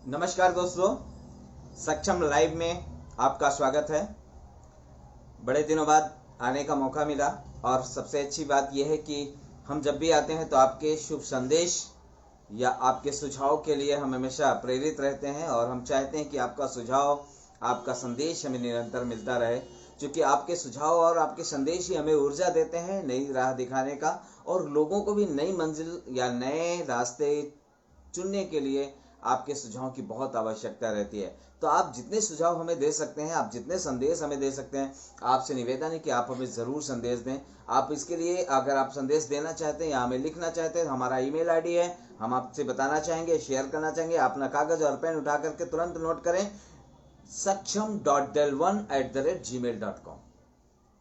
नमस्कार दोस्तों, सक्षम लाइव में आपका स्वागत है। बड़े दिनों बाद आने का मौका मिला और सबसे अच्छी बात यह है कि हम जब भी आते हैं तो आपके शुभ संदेश या आपके सुझाव के लिए हम हमेशा प्रेरित रहते हैं और हम चाहते हैं कि आपका सुझाव, आपका संदेश हमें निरंतर मिलता रहे, क्योंकि आपके सुझाव और आपके संदेश ही हमें ऊर्जा देते हैं नई राह दिखाने का और लोगों को भी नई मंजिल या नए रास्ते चुनने के लिए आपके सुझाव की बहुत आवश्यकता रहती है। तो आप जितने सुझाव हमें दे सकते हैं, आप जितने संदेश हमें दे सकते हैं, आपसे निवेदन है कि आप हमें ज़रूर संदेश दें। आप इसके लिए अगर आप संदेश देना चाहते हैं या हमें लिखना चाहते हैं, हमारा ईमेल आईडी है, हम आपसे बताना चाहेंगे, शेयर करना चाहेंगे। अपना कागज़ और पेन उठा करके तुरंत नोट करें saksham.del1@gmail.com।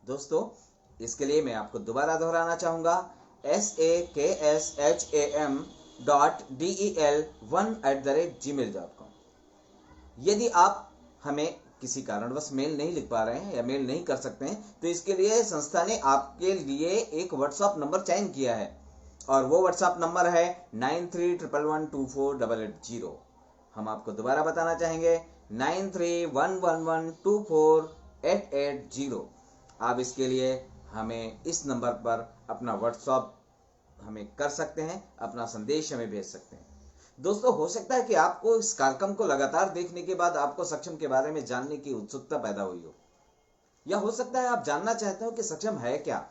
दोस्तों, इसके लिए मैं आपको दोबारा दोहराना चाहूँगा saksham.del1@gmail.com। यदि आप हमें किसी कारणवश मेल नहीं लिख पा रहे हैं या मेल नहीं कर सकते हैं तो इसके लिए संस्था ने आपके लिए एक व्हाट्सएप नंबर चयन किया है और वो व्हाट्सएप नंबर है 9311124880। हम आपको दोबारा बताना चाहेंगे 9311124880। आप इसके लिए हमें इस नंबर पर अपना व्हाट्सएप हमें कर सकते हैं, अपना संदेश हमें भेज सकते हैं। दोस्तों, हो सकता है कि आपको इस कार्यक्रम को लगातार देखने के बाद आपको सक्षम के बारे में जानने की उत्सुकता पैदा हुई हो, या हो सकता है आप जानना चाहते हो कि सक्षम है क्या,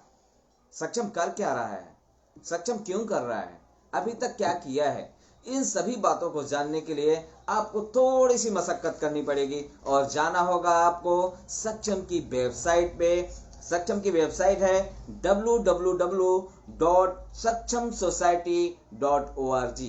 सक्षम कर क्या रहा है, सक्षम क्यों कर रहा है, अभी तक क्या किया है। इन सभी बातों को जानने के लिए आपको थोड़ी सी मशक्कत करनी पड़ेगी और जाना होगा आपको सक्षम की वेबसाइट पे। सक्षम की वेबसाइट है www.sakshamsociety.org।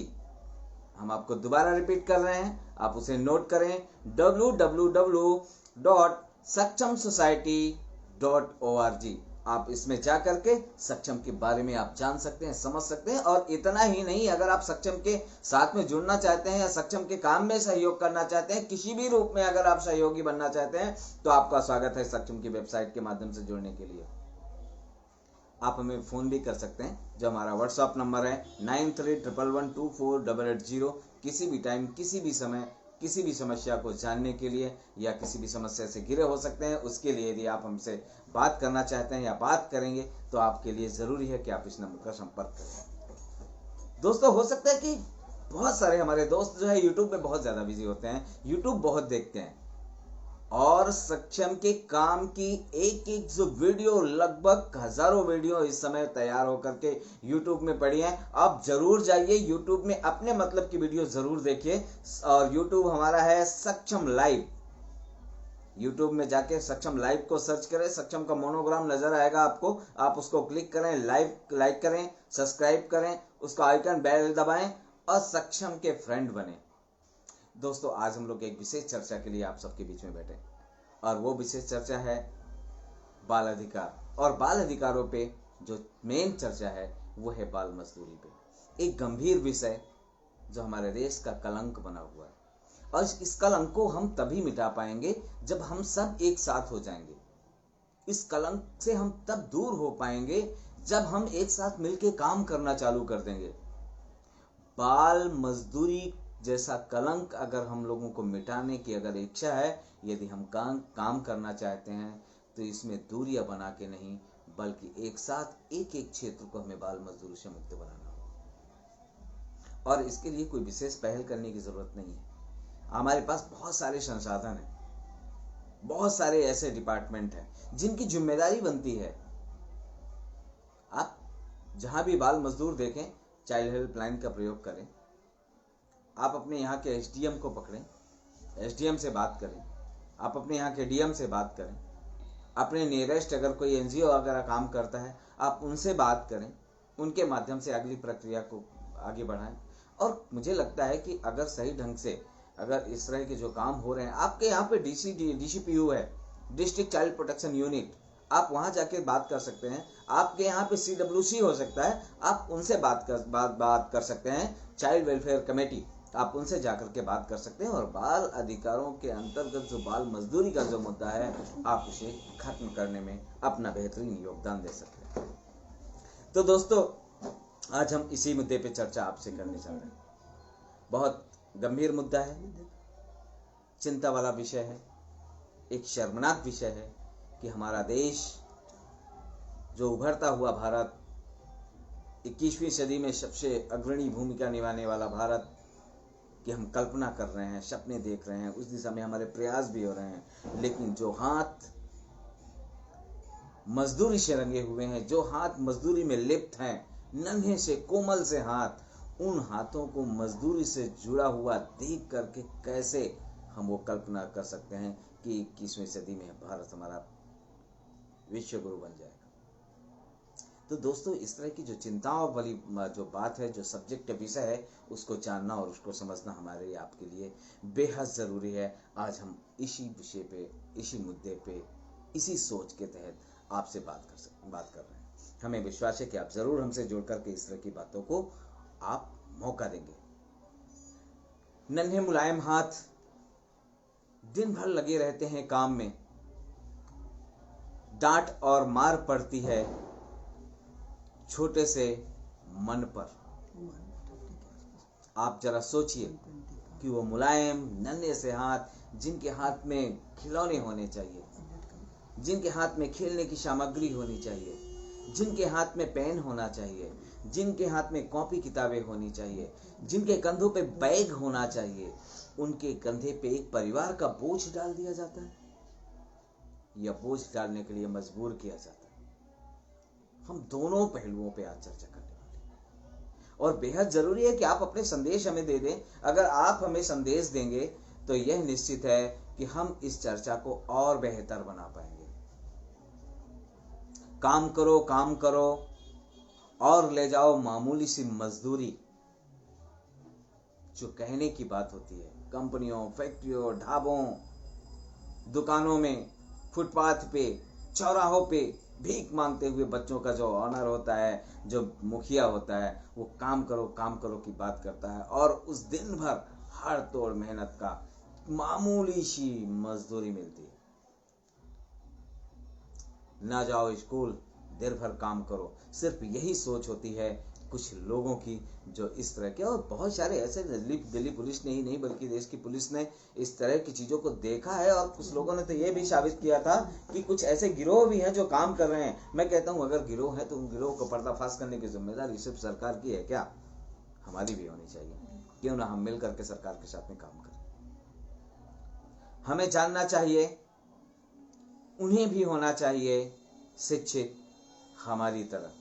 हम आपको दोबारा रिपीट कर रहे हैं, आप उसे नोट करें www.sakshamsociety.org। आप इसमें जा करके सक्षम के बारे में आप जान सकते हैं, समझ सकते हैं। और इतना ही नहीं, अगर आप सक्षम के साथ में जुड़ना चाहते हैं या सक्षम के काम में सहयोग करना चाहते हैं, किसी भी रूप में अगर आप सहयोगी बनना चाहते हैं, तो आपका स्वागत है सक्षम की वेबसाइट के माध्यम से जुड़ने के लिए। आप हमें फ़ोन भी कर सकते हैं, जो हमारा व्हाट्सएप नंबर है 9311124880। किसी भी टाइम, किसी भी समय, किसी भी समस्या को जानने के लिए या किसी भी समस्या से घिरे हो सकते हैं, उसके लिए यदि आप हमसे बात करना चाहते हैं या बात करेंगे तो आपके लिए ज़रूरी है कि आप इस नंबर का संपर्क करें। दोस्तों, हो सकता है कि बहुत सारे हमारे दोस्त जो है यूट्यूब में बहुत ज़्यादा बिजी होते हैं, यूट्यूब बहुत देखते हैं और सक्षम के काम की एक एक जो वीडियो, लगभग हजारों वीडियो इस समय तैयार होकर के यूट्यूब में पड़ी हैं। आप जरूर जाइए यूट्यूब में, अपने मतलब की वीडियो जरूर देखिए। और यूट्यूब हमारा है सक्षम लाइव। यूट्यूब में जाके सक्षम लाइव को सर्च करें, सक्षम का मोनोग्राम नजर आएगा आपको, आप उसको क्लिक करें, लाइक करें, सब्सक्राइब करें, उसका आइकन बेल दबाएं और सक्षम के फ्रेंड बने। दोस्तों, आज हम लोग एक विशेष चर्चा के लिए आप सबके बीच में बैठे और वो विशेष चर्चा है बाल अधिकार। और बाल अधिकारों पे जो मेन चर्चा है वो है बाल मजदूरी पे, एक गंभीर विषय जो हमारे देश का कलंक बना हुआ है। और इस कलंक को हम तभी मिटा पाएंगे जब हम सब एक साथ हो जाएंगे। इस कलंक से हम तब दूर हो पाएंगे जब हम एक साथ मिलकर काम करना चालू कर देंगे। बाल मजदूरी जैसा कलंक अगर हम लोगों को मिटाने की अगर इच्छा है, यदि हम काम करना चाहते हैं, तो इसमें दूरियां बना के नहीं, बल्कि एक साथ एक एक क्षेत्र को हमें बाल मजदूरी से मुक्त बनाना होगा। और इसके लिए कोई विशेष पहल करने की जरूरत नहीं है। हमारे पास बहुत सारे संसाधन हैं, बहुत सारे ऐसे डिपार्टमेंट हैं जिनकी जिम्मेदारी बनती है। आप जहां भी बाल मजदूर देखें, चाइल्ड हेल्पलाइन का प्रयोग करें। आप अपने यहाँ के एसडीएम को पकड़ें, एसडीएम से बात करें, आप अपने यहाँ के डीएम से बात करें, अपने नियरेस्ट अगर कोई एनजीओ वगैरह काम करता है आप उनसे बात करें, उनके माध्यम से अगली प्रक्रिया को आगे बढ़ाएं। और मुझे लगता है कि अगर सही ढंग से अगर इस तरह के जो काम हो रहे हैं, आपके यहाँ पे डीसीपीयू है, डिस्ट्रिक्ट चाइल्ड प्रोटेक्शन यूनिट, आप वहाँ जाके बात कर सकते हैं। आपके यहाँ पे सीडब्ल्यूसी हो सकता है, आप उनसे बात कर सकते हैं। चाइल्ड वेलफेयर कमेटी, आप उनसे जाकर के बात कर सकते हैं और बाल अधिकारों के अंतर्गत जो बाल मजदूरी का जो मुद्दा है, आप उसे खत्म करने में अपना बेहतरीन योगदान दे सकते हैं। तो दोस्तों, आज हम इसी मुद्दे पे चर्चा आपसे करने जा रहे हैं। बहुत गंभीर मुद्दा है चिंता वाला विषय है, एक शर्मनाक विषय है कि हमारा देश, जो उभरता हुआ भारत, 21वीं सदी में सबसे अग्रणी भूमिका निभाने वाला भारत, कि हम कल्पना कर रहे हैं, सपने देख रहे हैं, उस दिशा में हमारे प्रयास भी हो रहे हैं, लेकिन जो हाथ मजदूरी से रंगे हुए हैं, जो हाथ मजदूरी में लिप्त हैं, नन्हे से कोमल से हाथ, उन हाथों को मजदूरी से जुड़ा हुआ देख करके कैसे हम वो कल्पना कर सकते हैं कि 21वीं सदी में भारत हमारा विश्व गुरु बन जाएगा। तो दोस्तों, इस तरह की जो चिंताओं वाली जो बात है, जो सब्जेक्ट विषय है, उसको जानना और उसको समझना हमारे आपके लिए बेहद ज़रूरी है। आज हम इसी विषय पे, इसी मुद्दे पे, इसी सोच के तहत आपसे बात कर रहे हैं। हमें विश्वास है कि आप ज़रूर हमसे जुड़ करके इस तरह की बातों को आप मौका देंगे। नन्हे मुलायम हाथ दिन भर लगे रहते हैं काम में, डांट और मार पड़ती है छोटे से मन पर। आप जरा सोचिए कि वो मुलायम नन्हे से हाथ, जिनके हाथ में खिलौने होने चाहिए, जिनके हाथ में खेलने की सामग्री होनी चाहिए, जिनके हाथ में पेन होना चाहिए, जिनके हाथ में कॉपी किताबें होनी चाहिए, जिनके कंधों पे बैग होना चाहिए, उनके कंधे पे एक परिवार का बोझ डाल दिया जाता है या बोझ डालने के लिए मजबूर किया जाता है। हम दोनों पहलुओं पे आज चर्चा करने वाले हैं और बेहद जरूरी है कि आप अपने संदेश हमें दे दें। अगर आप हमें संदेश देंगे तो यह निश्चित है कि हम इस चर्चा को और बेहतर बना पाएंगे। काम करो, काम करो और ले जाओ मामूली सी मजदूरी, जो कहने की बात होती है कंपनियों, फैक्ट्रियों, ढाबों, दुकानों में, फुटपाथ पे, चौराहों पे भीख मांगते हुए बच्चों का जो ऑनर होता है, जो मुखिया होता है, वो काम करो की बात करता है और उस दिन भर हर तोड़ मेहनत का मामूली सी मजदूरी मिलती है। ना जाओ स्कूल, देर भर काम करो, सिर्फ यही सोच होती है कुछ लोगों की, जो इस तरह के, और बहुत सारे ऐसे, दिल्ली पुलिस ने ही नहीं बल्कि देश की पुलिस ने इस तरह की चीज़ों को देखा है और कुछ लोगों ने तो ये भी साबित किया था कि कुछ ऐसे गिरोह भी हैं जो काम कर रहे हैं। मैं कहता हूँ अगर गिरोह है तो उन गिरोह को पर्दाफाश करने की जिम्मेदारी सिर्फ सरकार की है क्या? हमारी भी होनी चाहिए। क्यों ना हम मिल करके सरकार के साथ में काम करें। हमें जानना चाहिए, उन्हें भी होना चाहिए शिक्षित हमारी तरह।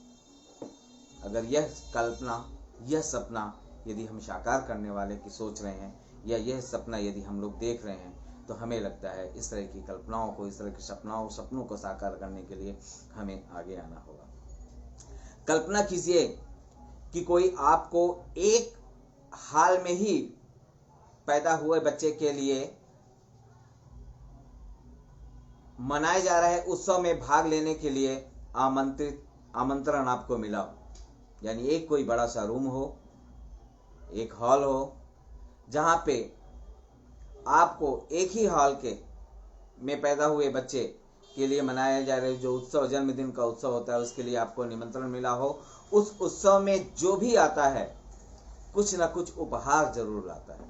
अगर यह कल्पना, यह सपना यदि हम साकार करने वाले की सोच रहे हैं, या यह सपना यदि हम लोग देख रहे हैं, तो हमें लगता है इस तरह की कल्पनाओं को, इस तरह के सपनों को साकार करने के लिए हमें आगे आना होगा। कल्पना कीजिए कि कोई आपको एक हाल में ही पैदा हुए बच्चे के लिए मनाए जा रहे उत्सव में भाग लेने के लिए आमंत्रण आपको मिला। यानी एक कोई बड़ा सा रूम हो, एक हॉल हो, जहां पे आपको एक ही हॉल के में पैदा हुए बच्चे के लिए मनाया जा रहे जो उत्सव, जन्मदिन का उत्सव होता है, उसके लिए आपको निमंत्रण मिला हो। उस उत्सव में जो भी आता है कुछ ना कुछ उपहार जरूर लाता है।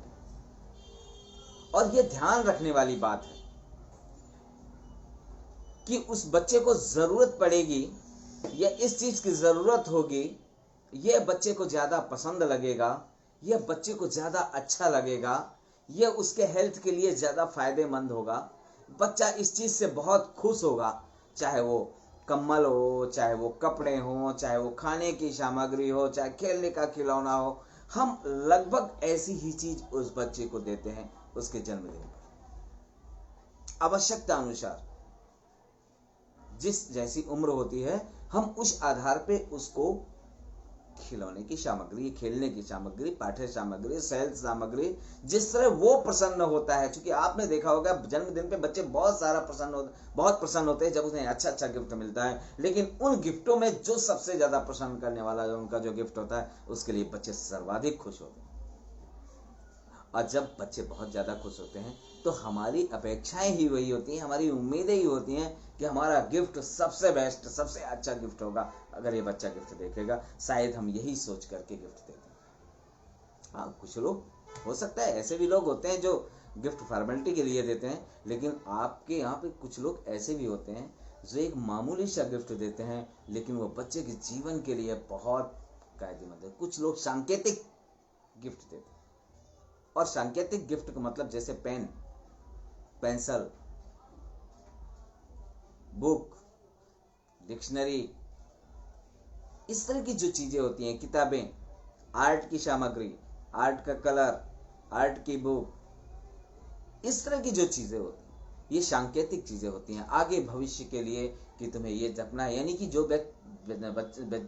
और यह ध्यान रखने वाली बात है कि उस बच्चे को जरूरत पड़ेगी या इस चीज की जरूरत होगी, यह बच्चे को ज्यादा पसंद लगेगा, यह बच्चे को ज्यादा अच्छा लगेगा, यह उसके हेल्थ के लिए ज्यादा फायदेमंद होगा। बच्चा इस चीज से बहुत खुश होगा, चाहे वो कम्बल हो, चाहे वो कपड़े हो, चाहे वो खाने की सामग्री हो, चाहे खेलने का खिलौना हो। हम लगभग ऐसी ही चीज उस बच्चे को देते हैं उसके जन्मदिन पर। आवश्यकता अनुसार जिस जैसी उम्र होती है, हम उस आधार पे उसको खिलौने की सामग्री, खेलने की सामग्री, पाठ्य सामग्री, सेल्फ सामग्री, जिस तरह वो प्रसन्न होता है। क्योंकि आपने देखा होगा जन्मदिन पे बच्चे बहुत प्रसन्न होते हैं जब उन्हें अच्छा गिफ्ट मिलता है। लेकिन उन गिफ्टों में जो सबसे ज्यादा प्रसन्न करने वाला उनका जो गिफ्ट होता है, उसके लिए बच्चे सर्वाधिक खुश होते हैं। और जब बच्चे बहुत ज्यादा खुश होते हैं तो हमारी अपेक्षाएं ही वही होती हैं, हमारी उम्मीदें ही होती हैं कि हमारा गिफ्ट सबसे बेस्ट, सबसे अच्छा गिफ्ट होगा। अगर ये बच्चा गिफ्ट देखेगा, शायद हम यही सोच करके गिफ्ट देते हैं। हाँ, कुछ लोग, हो सकता है ऐसे भी लोग होते हैं जो गिफ्ट फॉर्मेलिटी के लिए देते हैं, लेकिन आपके यहाँ पे कुछ लोग ऐसे भी होते हैं जो एक मामूली सा गिफ्ट देते हैं, लेकिन वो बच्चे के जीवन के लिए बहुत कायदेमंद है। कुछ लोग सांकेतिक गिफ्ट देते हैं, और सांकेतिक गिफ्ट का मतलब जैसे पेन, पेंसिल, बुक, डिक्शनरी, इस तरह की जो चीजें होती हैं, किताबें, आर्ट की सामग्री, आर्ट का कलर, आर्ट की बुक, इस तरह की जो चीजें होती हैं ये सांकेतिक चीजें होती हैं आगे भविष्य के लिए कि तुम्हें ये जपना है। यानी कि जो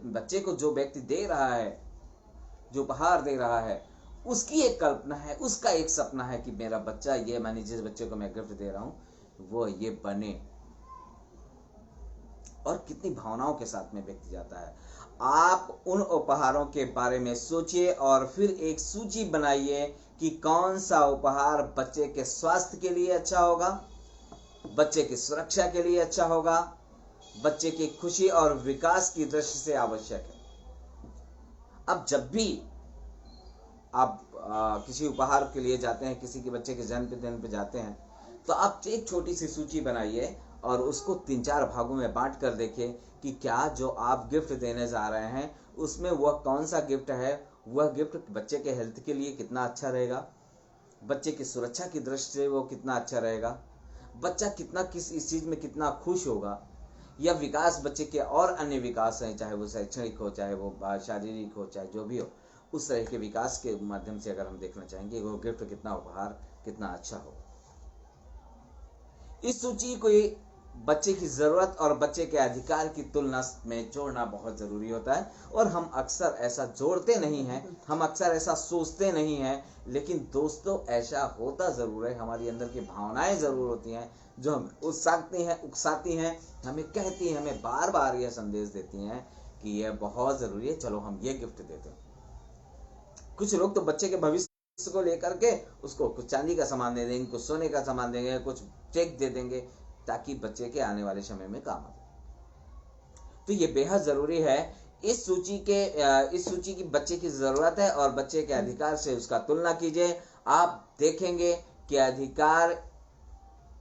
बच्चे को जो व्यक्ति दे रहा है, जो उपहार दे रहा है, उसकी एक कल्पना है, उसका एक सपना है कि मेरा बच्चा, ये मानी जिस बच्चे को मैं गिफ्ट दे रहा हूं वो ये बने। और कितनी भावनाओं के साथ में व्यक्ति जाता है। आप उन उपहारों के बारे में सोचिए और फिर एक सूची बनाइए कि कौन सा उपहार बच्चे के स्वास्थ्य के लिए अच्छा होगा, बच्चे की सुरक्षा के लिए अच्छा होगा, बच्चे की खुशी और विकास की दृष्टि से आवश्यक है। अब जब भी आप किसी उपहार के लिए जाते हैं, किसी के बच्चे के जन्मदिन पे जाते हैं, तो आप एक छोटी सी सूची बनाइए और उसको 3-4 भागों में बांट कर देखिए कि क्या जो आप गिफ्ट देने जा रहे हैं उसमें वह कौन सा गिफ्ट है, वह गिफ्ट बच्चे के हेल्थ के लिए कितना अच्छा रहेगा, बच्चे की सुरक्षा की दृष्टि से वो कितना अच्छा रहेगा, बच्चा कितना इस चीज में कितना खुश होगा, या विकास बच्चे के और अन्य विकास हैं, चाहे वो शैक्षणिक हो, चाहे वो शारीरिक हो, चाहे जो भी हो, उस तरह के विकास के माध्यम से अगर हम देखना चाहेंगे वो गिफ्ट कितना, उपहार कितना अच्छा हो। इस सूची को बच्चे की जरूरत और बच्चे के अधिकार की तुलना में जोड़ना बहुत जरूरी होता है, और हम अक्सर ऐसा जोड़ते नहीं हैं, हम अक्सर ऐसा सोचते नहीं हैं, लेकिन दोस्तों ऐसा होता जरूर है। हमारी अंदर की भावनाएं जरूर होती हैं जो हम उकसाती हैं, हमें कहती हैं, हमें बार बार यह संदेश देती हैं कि यह बहुत जरूरी है, चलो हम ये गिफ्ट देते हैं। कुछ लोग तो बच्चे के भविष्य को लेकर के उसको कुछ चांदी का सामान दे देंगे, कुछ सोने का सामान देंगे, कुछ चेक दे देंगे ताकि बच्चे के आने वाले समय में काम आ जाए। तो ये बेहद जरूरी है। इस सूची की बच्चे की जरूरत है और बच्चे के अधिकार से उसका तुलना कीजिए। आप देखेंगे कि अधिकार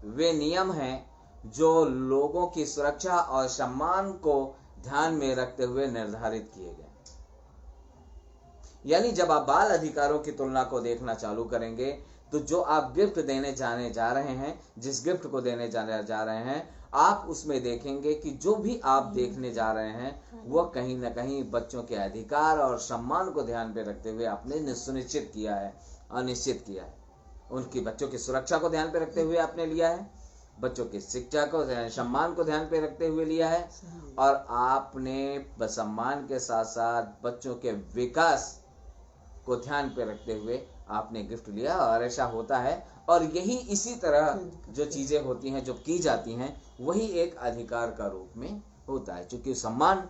वे नियम हैं जो लोगों की सुरक्षा और सम्मान को ध्यान में रखते हुए निर्धारित किए गए। यानी जब आप बाल अधिकारों की तुलना को देखना चालू करेंगे तो जो आप गिफ्ट देने जाने जा रहे हैं, जिस गिफ्ट को देने जाने जा रहे हैं, आप उसमें देखेंगे कि जो भी आप देखने जा रहे हैं वह कहीं ना कहीं बच्चों के अधिकार और सम्मान को ध्यान पे रखते हुए आपने सुनिश्चित किया है और निश्चित किया है। उनकी बच्चों की सुरक्षा को ध्यान पे रखते हुए आपने लिया है, बच्चों की शिक्षा को, सम्मान को ध्यान पे रखते हुए लिया है, और आपने सम्मान के साथ साथ बच्चों के विकास को ध्यान पे रखते हुए आपने गिफ्ट लिया। और ऐसा होता है, और यही इसी तरह जो चीजें होती हैं, जो की जाती हैं, वही एक अधिकार का रूप में होता है। क्योंकि सम्मान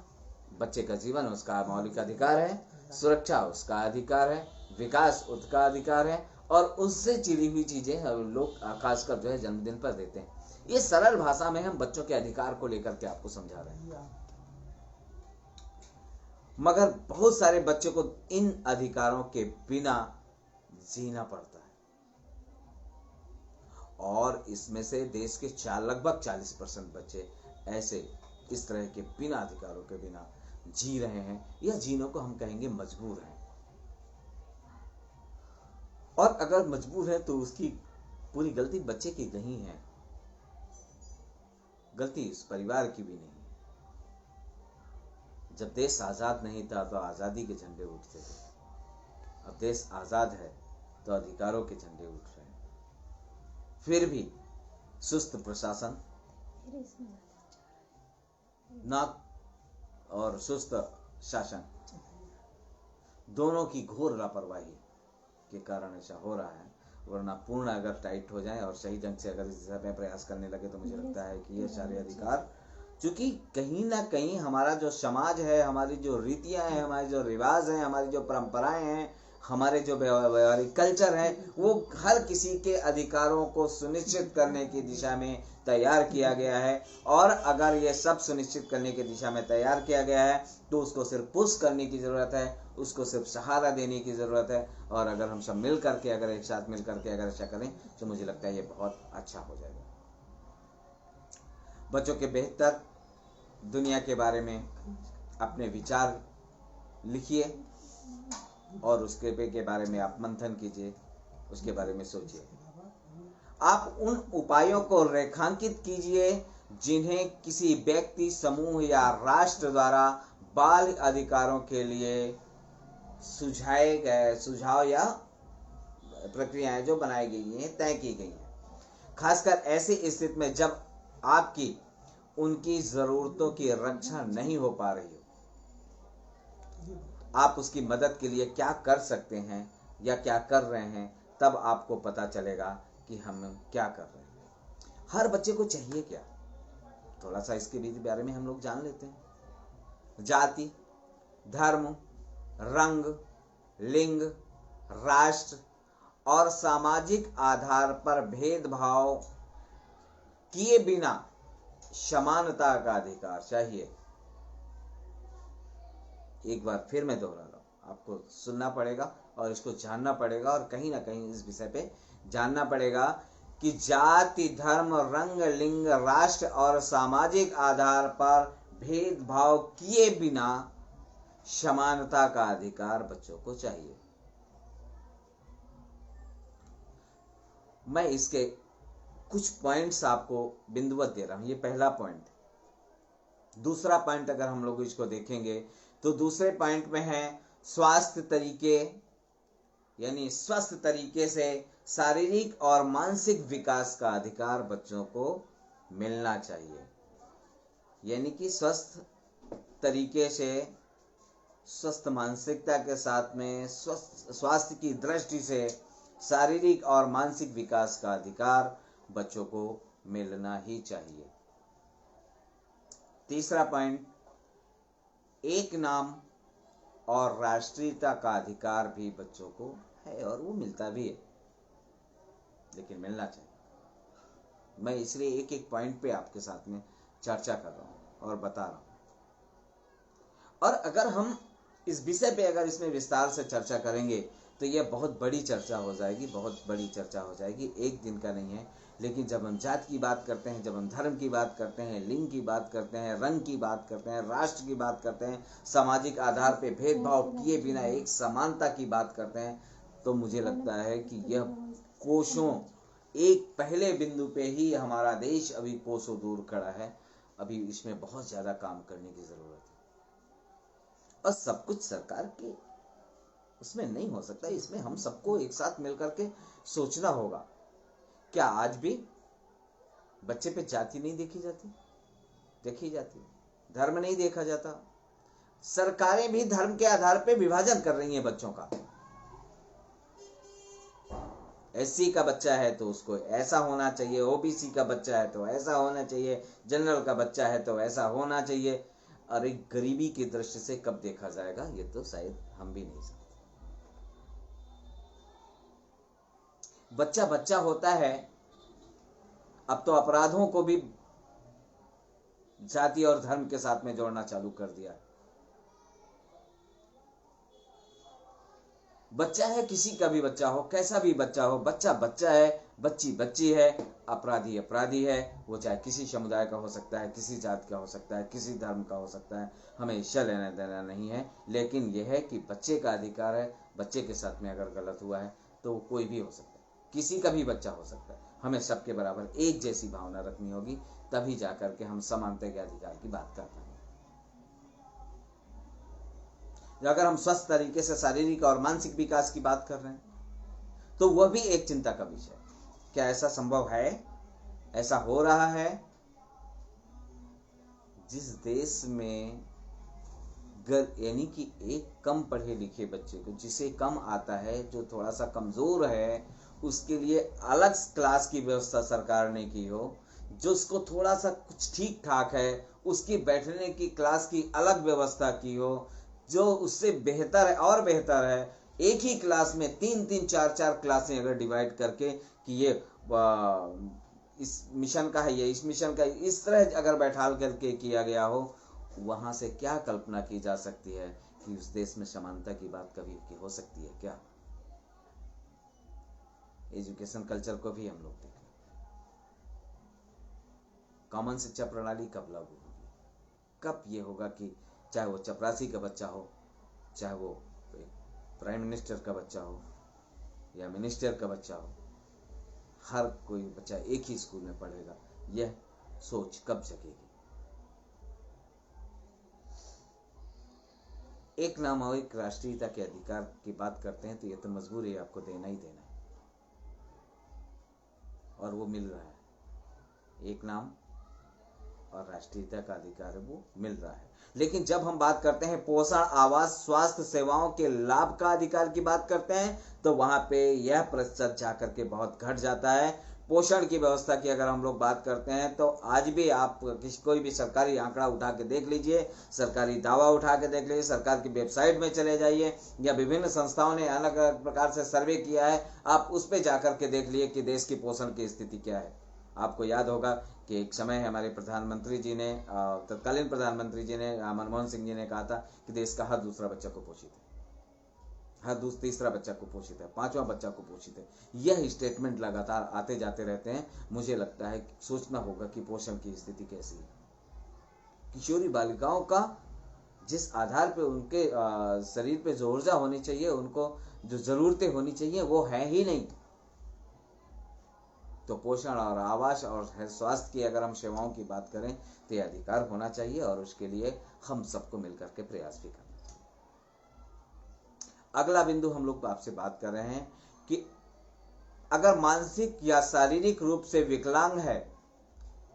बच्चे का जीवन उसका मौलिक अधिकार है, सुरक्षा उसका अधिकार है, विकास उसका अधिकार है, और उससे जुड़ी हुई चीजें लोग खासकर जो है जन्मदिन पर देते हैं। ये सरल भाषा में हम बच्चों के अधिकार को लेकर के आपको समझा रहे हैं, मगर बहुत सारे बच्चों को इन अधिकारों के बिना जीना पड़ता है, और इसमें से देश के लगभग 40% बच्चे ऐसे इस तरह के बिना अधिकारों के बिना जी रहे हैं, या जीने को हम कहेंगे मजबूर हैं। और अगर मजबूर है तो उसकी पूरी गलती बच्चे की नहीं है, गलती इस परिवार की भी नहीं। जब देश आजाद नहीं था तो आजादी के झंडे उठते थे, अब देश आजाद है तो अधिकारों के झंडे उठ रहे हैं। फिर भी सुस्त प्रशासन ना और सुस्त शासन दोनों की घोर लापरवाही के कारण ऐसा हो रहा है, वरना पूर्ण अगर टाइट हो जाए और सही ढंग से अगर इस दिशा में प्रयास करने लगे तो मुझे लगता है कि ये सारे अधिकार, चूंकि कहीं ना कहीं हमारा जो समाज है, हमारी जो रीतियां हैं, हमारे जो रिवाज हैं, हमारी जो परंपराएं हैं, हमारे जो व्यवहारिक कल्चर है वो हर किसी के अधिकारों को सुनिश्चित करने की दिशा में तैयार किया गया है। और अगर ये सब सुनिश्चित करने की दिशा में तैयार किया गया है तो उसको सिर्फ पुश करने की ज़रूरत है, उसको सिर्फ सहारा देने की ज़रूरत है। और अगर हम सब मिल करके, अगर एक साथ मिल करके अगर ऐसा करें तो मुझे लगता है ये बहुत अच्छा हो जाएगा। बच्चों के बेहतर दुनिया के बारे में अपने विचार लिखिए और उसके के बारे में आप मंथन कीजिए, उसके बारे में सोचिए। आप उन उपायों को रेखांकित कीजिए जिन्हें किसी व्यक्ति, समूह या राष्ट्र द्वारा बाल अधिकारों के लिए सुझाए गए सुझाव या प्रक्रियाएं जो बनाई गई हैं, तय की गई हैं। खासकर ऐसी स्थिति में जब आपकी उनकी जरूरतों की रक्षा नहीं हो पा रही हो, आप उसकी मदद के लिए क्या कर सकते हैं या क्या कर रहे हैं, तब आपको पता चलेगा कि हम क्या कर रहे हैं। हर बच्चे को चाहिए क्या, थोड़ा सा इसके बारे में हम लोग जान लेते हैं। जाति, धर्म, रंग, लिंग, राष्ट्र और सामाजिक आधार पर भेदभाव किए बिना समानता का अधिकार चाहिए। एक बार फिर मैं दोहरा रहा हूं, आपको सुनना पड़ेगा और इसको जानना पड़ेगा और कहीं ना कहीं इस विषय पे जानना पड़ेगा कि जाति, धर्म, रंग, लिंग, राष्ट्र और सामाजिक आधार पर भेदभाव किए बिना समानता का अधिकार बच्चों को चाहिए। मैं इसके कुछ पॉइंट्स आपको बिंदुवत दे रहा हूं। ये पहला पॉइंट। दूसरा पॉइंट अगर हम लोग इसको देखेंगे तो दूसरे पॉइंट में है स्वास्थ्य तरीके, यानी स्वस्थ तरीके से शारीरिक और मानसिक विकास का अधिकार बच्चों को मिलना चाहिए। यानी कि स्वस्थ तरीके से, स्वस्थ मानसिकता के साथ में स्वस्थ स्वास्थ्य की दृष्टि से शारीरिक और मानसिक विकास का अधिकार बच्चों को मिलना ही चाहिए। तीसरा पॉइंट, एक नाम और राष्ट्रीयता का अधिकार भी बच्चों को है और वो मिलता भी है, लेकिन मिलना चाहिए। मैं इसलिए एक एक पॉइंट पे आपके साथ में चर्चा कर रहा हूं और बता रहा हूं। और अगर हम इस विषय पे अगर इसमें विस्तार से चर्चा करेंगे तो यह बहुत बड़ी चर्चा हो जाएगी, बहुत बड़ी चर्चा हो जाएगी, एक दिन का नहीं है। लेकिन जब हम जात की बात करते हैं, जब हम धर्म की बात करते हैं, लिंग की बात करते हैं, रंग की बात करते हैं, राष्ट्र की बात करते हैं, सामाजिक आधार पे भेदभाव किए बिना एक समानता की बात करते हैं, तो मुझे लगता है कि यह कोसों, एक पहले बिंदु पे ही हमारा देश अभी कोसों दूर खड़ा है। अभी इसमें बहुत ज्यादा काम करने की जरूरत है और सब कुछ सरकार के उसमें नहीं हो सकता। इसमें हम सबको एक साथ मिलकर के सोचना होगा। क्या आज भी बच्चे पे जाति नहीं देखी जाती? देखी जाती। धर्म नहीं देखा जाता। सरकारें भी धर्म के आधार पे विभाजन कर रही हैं बच्चों का। एससी का बच्चा है तो उसको ऐसा होना चाहिए, ओबीसी का बच्चा है तो ऐसा होना चाहिए, जनरल का बच्चा है तो ऐसा होना चाहिए। और एक गरीबी की दृष्टि से कब देखा जाएगा, ये तो शायद हम भी नहीं सकते। बच्चा बच्चा होता है। अब तो अपराधों को भी जाति और धर्म के साथ में जोड़ना चालू कर दिया। बच्चा है, किसी का भी बच्चा हो, कैसा भी बच्चा हो, बच्चा बच्चा है, बच्ची बच्ची है, अपराधी अपराधी है। वो चाहे किसी समुदाय का हो सकता है, किसी जात का हो सकता है, किसी धर्म का हो सकता है, हमें इससे लेना देना नहीं है। लेकिन यह है कि बच्चे का अधिकार है। बच्चे के साथ में अगर गलत हुआ है तो कोई भी हो सकता है, किसी का भी बच्चा हो सकता है। हमें सबके बराबर एक जैसी भावना रखनी होगी, तभी जाकर के हम समानता के अधिकार की बात कर पाएंगे। अगर हम स्वस्थ तरीके से शारीरिक और मानसिक विकास की बात कर रहे हैं तो वह भी एक चिंता का विषय है। क्या ऐसा संभव है? ऐसा हो रहा है? जिस देश में यानी कि एक कम पढ़े लिखे बच्चे को, जिसे कम आता है, जो थोड़ा सा कमजोर है, उसके लिए अलग क्लास की व्यवस्था सरकार ने की हो। जो उसको थोड़ा सा कुछ ठीक ठाक है, उसकी बैठने की क्लास की अलग व्यवस्था की हो। जो उससे बेहतर है और बेहतर है, एक ही क्लास में 3-3 4-4 क्लासें अगर डिवाइड करके कि ये इस मिशन का है, ये इस मिशन का, इस तरह अगर बैठाल करके किया गया हो, वहां से क्या कल्पना की जा सकती है कि उस देश में समानता की बात कभी हो सकती है क्या? एजुकेशन कल्चर को भी हम लोग देखें। कॉमन शिक्षा प्रणाली कब लागू होगी? कब ये होगा कि चाहे वो चपरासी का बच्चा हो, चाहे वो प्राइम मिनिस्टर का बच्चा हो या मिनिस्टर का बच्चा हो, हर कोई बच्चा एक ही स्कूल में पढ़ेगा? यह सोच कब जगेगी? एक नाम और एक राष्ट्रीयता के अधिकार की बात करते हैं तो यह तो मजबूरी है, आपको देना ही देना है, और वो मिल रहा है। एक नाम और राष्ट्रीयता का अधिकार है, वो मिल रहा है। लेकिन जब हम बात करते हैं पोषण, आवास, स्वास्थ्य सेवाओं के लाभ का अधिकार की बात करते हैं, तो वहां पे यह प्रतिशत जाकर के बहुत घट जाता है। पोषण की व्यवस्था की अगर हम लोग बात करते हैं तो आज भी आप कोई भी सरकारी आंकड़ा उठा के देख लीजिए, सरकारी दावा उठा के देख लीजिए, सरकार की वेबसाइट में चले जाइए, या विभिन्न संस्थाओं ने अलग अलग प्रकार से सर्वे किया है, आप उस पर जाकर के देख लिए कि देश की पोषण की स्थिति क्या है। आपको याद होगा कि एक समय हमारे प्रधानमंत्री जी ने, तत्कालीन प्रधानमंत्री जी ने, मनमोहन सिंह जी ने कहा था कि देश का हर दूसरा बच्चा कुपोषित है, हर तीसरा बच्चा कुपोषित है, 5वां बच्चा कुपोषित है। यह स्टेटमेंट लगातार आते जाते रहते हैं। मुझे लगता है सोचना होगा कि पोषण की स्थिति कैसी है। किशोरी बालिकाओं का जिस आधार पे उनके शरीर पे जो ऊर्जा होनी चाहिए, उनको जो जरूरतें होनी चाहिए, वो है ही नहीं। तो पोषण और आवास और स्वास्थ्य की अगर हम सेवाओं की बात करें तो यह अधिकार होना चाहिए, और उसके लिए हम सबको मिलकर के प्रयास भी करना चाहिए। अगला बिंदु हम लोग आपसे बात कर रहे हैं कि अगर मानसिक या शारीरिक रूप से विकलांग है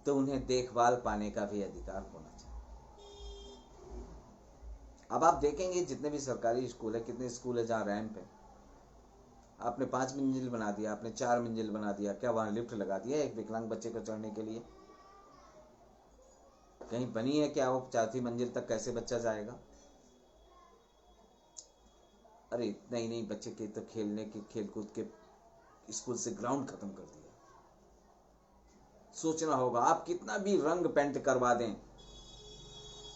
तो उन्हें देखभाल पाने का भी अधिकार होना चाहिए। अब आप देखेंगे जितने भी सरकारी स्कूल है, कितने स्कूल है जहां रैंप है, आपने 5 मंजिल बना दिया, आपने 4 मंजिल बना दिया, क्या वहां लिफ्ट लगा दिया एक विकलांग बच्चे को चढ़ने के लिए? कहीं बनी है क्या? वो 4थी मंजिल तक कैसे बच्चा जाएगा? अरे इतना ही नहीं, बच्चे के तो खेलने के, खेलकूद के स्कूल से ग्राउंड खत्म कर दिया। सोचना होगा, आप कितना भी रंग पेंट करवा दें,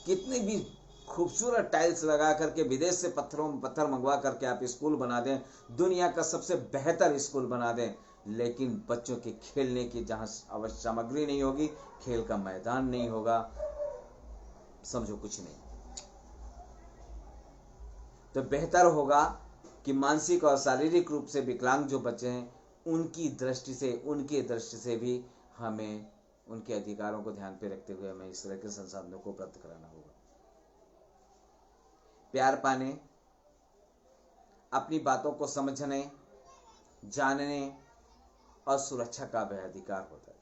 कितने भी खूबसूरत टाइल्स लगा करके, विदेश से पत्थर मंगवा करके आप स्कूल बना दें, दुनिया का सबसे बेहतर स्कूल बना दें, लेकिन बच्चों के खेलने की जहां आवश्यक सामग्री नहीं होगी, खेल का मैदान नहीं होगा, समझो कुछ नहीं। तो बेहतर होगा कि मानसिक और शारीरिक रूप से विकलांग जो बच्चे हैं, उनकी दृष्टि से भी हमें उनके अधिकारों को ध्यान पे रखते हुए हमें इस तरह के संसाधनों को प्राप्त कराना होगा। प्यार पाने, अपनी बातों को समझने, जानने और सुरक्षा का भी अधिकार होता है।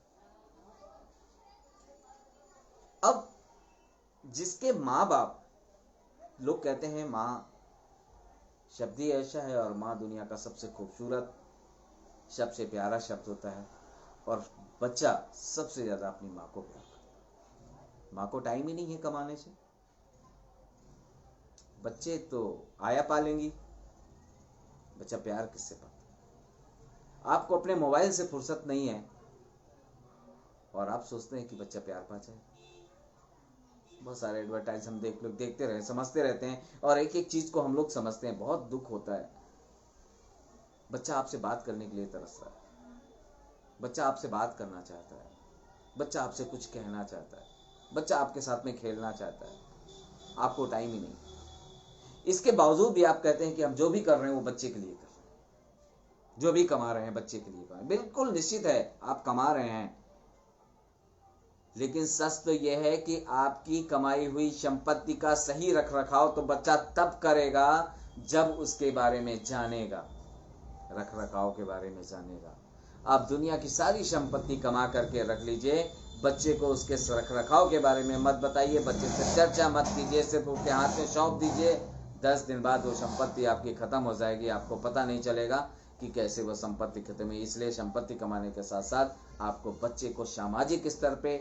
अब जिसके माँ बाप, लोग कहते हैं माँ शब्द ही ऐसा है, और माँ दुनिया का सबसे खूबसूरत, सबसे प्यारा शब्द होता है, और बच्चा सबसे ज्यादा अपनी माँ को प्यार करता है। माँ को टाइम ही नहीं है कमाने से, बच्चे तो आया पालेंगी, बच्चा प्यार किससे पाता? आपको अपने मोबाइल से फुर्सत नहीं है और आप सोचते हैं कि बच्चा प्यार पा जाए। बहुत सारे एडवर्टाइज हम देखते रहे, समझते रहते हैं, और एक एक चीज को हम लोग समझते हैं। बहुत दुख होता है। बच्चा आपसे बात करने के लिए तरस रहा है, बच्चा आपसे बात करना चाहता है, बच्चा आपसे कुछ कहना चाहता है, बच्चा आपके साथ में खेलना चाहता है, आपको टाइम ही नहीं। इसके बावजूद भी आप कहते हैं कि हम जो भी कर रहे हैं वो बच्चे के लिए कर रहे हैं, जो भी कमा रहे हैं बच्चे के लिए कर रहे हैं। बिल्कुल निश्चित है आप कमा रहे हैं, लेकिन सच तो यह है कि आपकी कमाई हुई संपत्ति का सही रखरखाव तो बच्चा तब करेगा जब उसके बारे में जानेगा, रखरखाव के बारे में जानेगा। आप दुनिया की सारी संपत्ति कमा करके रख लीजिए, बच्चे को उसके रखरखाव के बारे में मत बताइए, बच्चे से चर्चा मत कीजिए, सिर्फ उसके हाथ में सौंप दीजिए। 10 दिन बाद वो संपत्ति आपकी खत्म हो जाएगी, आपको पता नहीं चलेगा कि कैसे वो संपत्ति खत्म हुई। इसलिए संपत्ति कमाने के साथ साथ आपको बच्चे को सामाजिक स्तर पे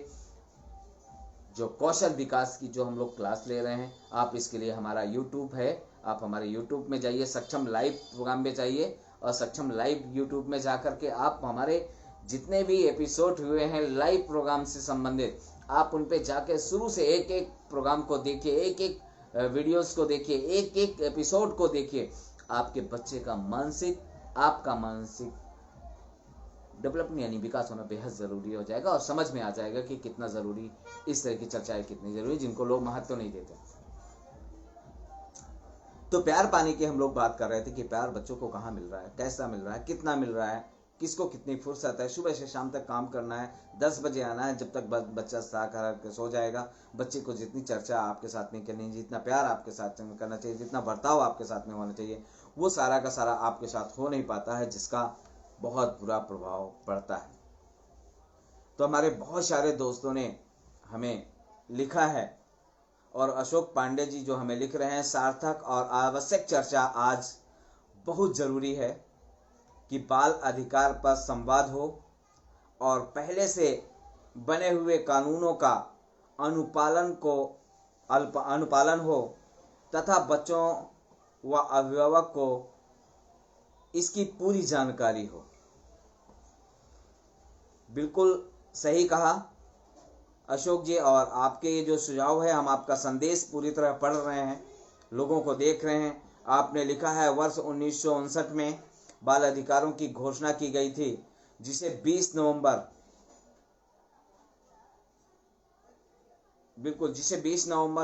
जो कौशल विकास की जो हम लोग क्लास ले रहे हैं, आप इसके लिए हमारा YouTube है, आप हमारे YouTube में जाइए, सक्षम लाइव प्रोग्राम में जाइए और सक्षम लाइव YouTube में जाकर के आप हमारे जितने भी एपिसोड हुए हैं लाइव प्रोग्राम से संबंधित, आप उन पे जाके शुरू से एक एक प्रोग्राम को देखिए, एक एक वीडियोस को देखिए, एक एक एपिसोड को देखिए। आपके बच्चे का आपका मानसिक डेवलपमेंट यानी विकास होना बेहद ज़रूरी हो जाएगा और समझ में आ जाएगा कि कितना ज़रूरी इस तरह की चर्चाएं कितनी ज़रूरी, जिनको लोग महत्व नहीं देते। तो प्यार पाने की हम लोग बात कर रहे थे कि प्यार बच्चों को कहाँ मिल रहा है, कैसा मिल रहा है, कितना मिल रहा है, किसको कितनी फुर्सत है, सुबह से शाम तक काम करना है, 10 बजे आना है, जब तक बच्चा सो जाएगा। बच्चे को जितनी चर्चा आपके साथ नहीं करनी, जितना प्यार आपके साथ करना चाहिए, जितना बर्ताव आपके साथ में होना चाहिए, वो सारा का सारा आपके साथ हो नहीं पाता है, जिसका बहुत बुरा प्रभाव पड़ता है। तो हमारे बहुत सारे दोस्तों ने हमें लिखा है और अशोक पांडे जी जो हमें लिख रहे हैं, सार्थक और आवश्यक चर्चा आज बहुत ज़रूरी है कि बाल अधिकार पर संवाद हो और पहले से बने हुए कानूनों का अनुपालन हो तथा बच्चों व अभिभावक को इसकी पूरी जानकारी हो। बिल्कुल सही कहा अशोक जी, और आपके ये जो सुझाव है, हम आपका संदेश पूरी तरह पढ़ रहे हैं, लोगों को देख रहे हैं। आपने लिखा है वर्ष 1959 में बाल अधिकारों की घोषणा की गई थी, जिसे 20 नवंबर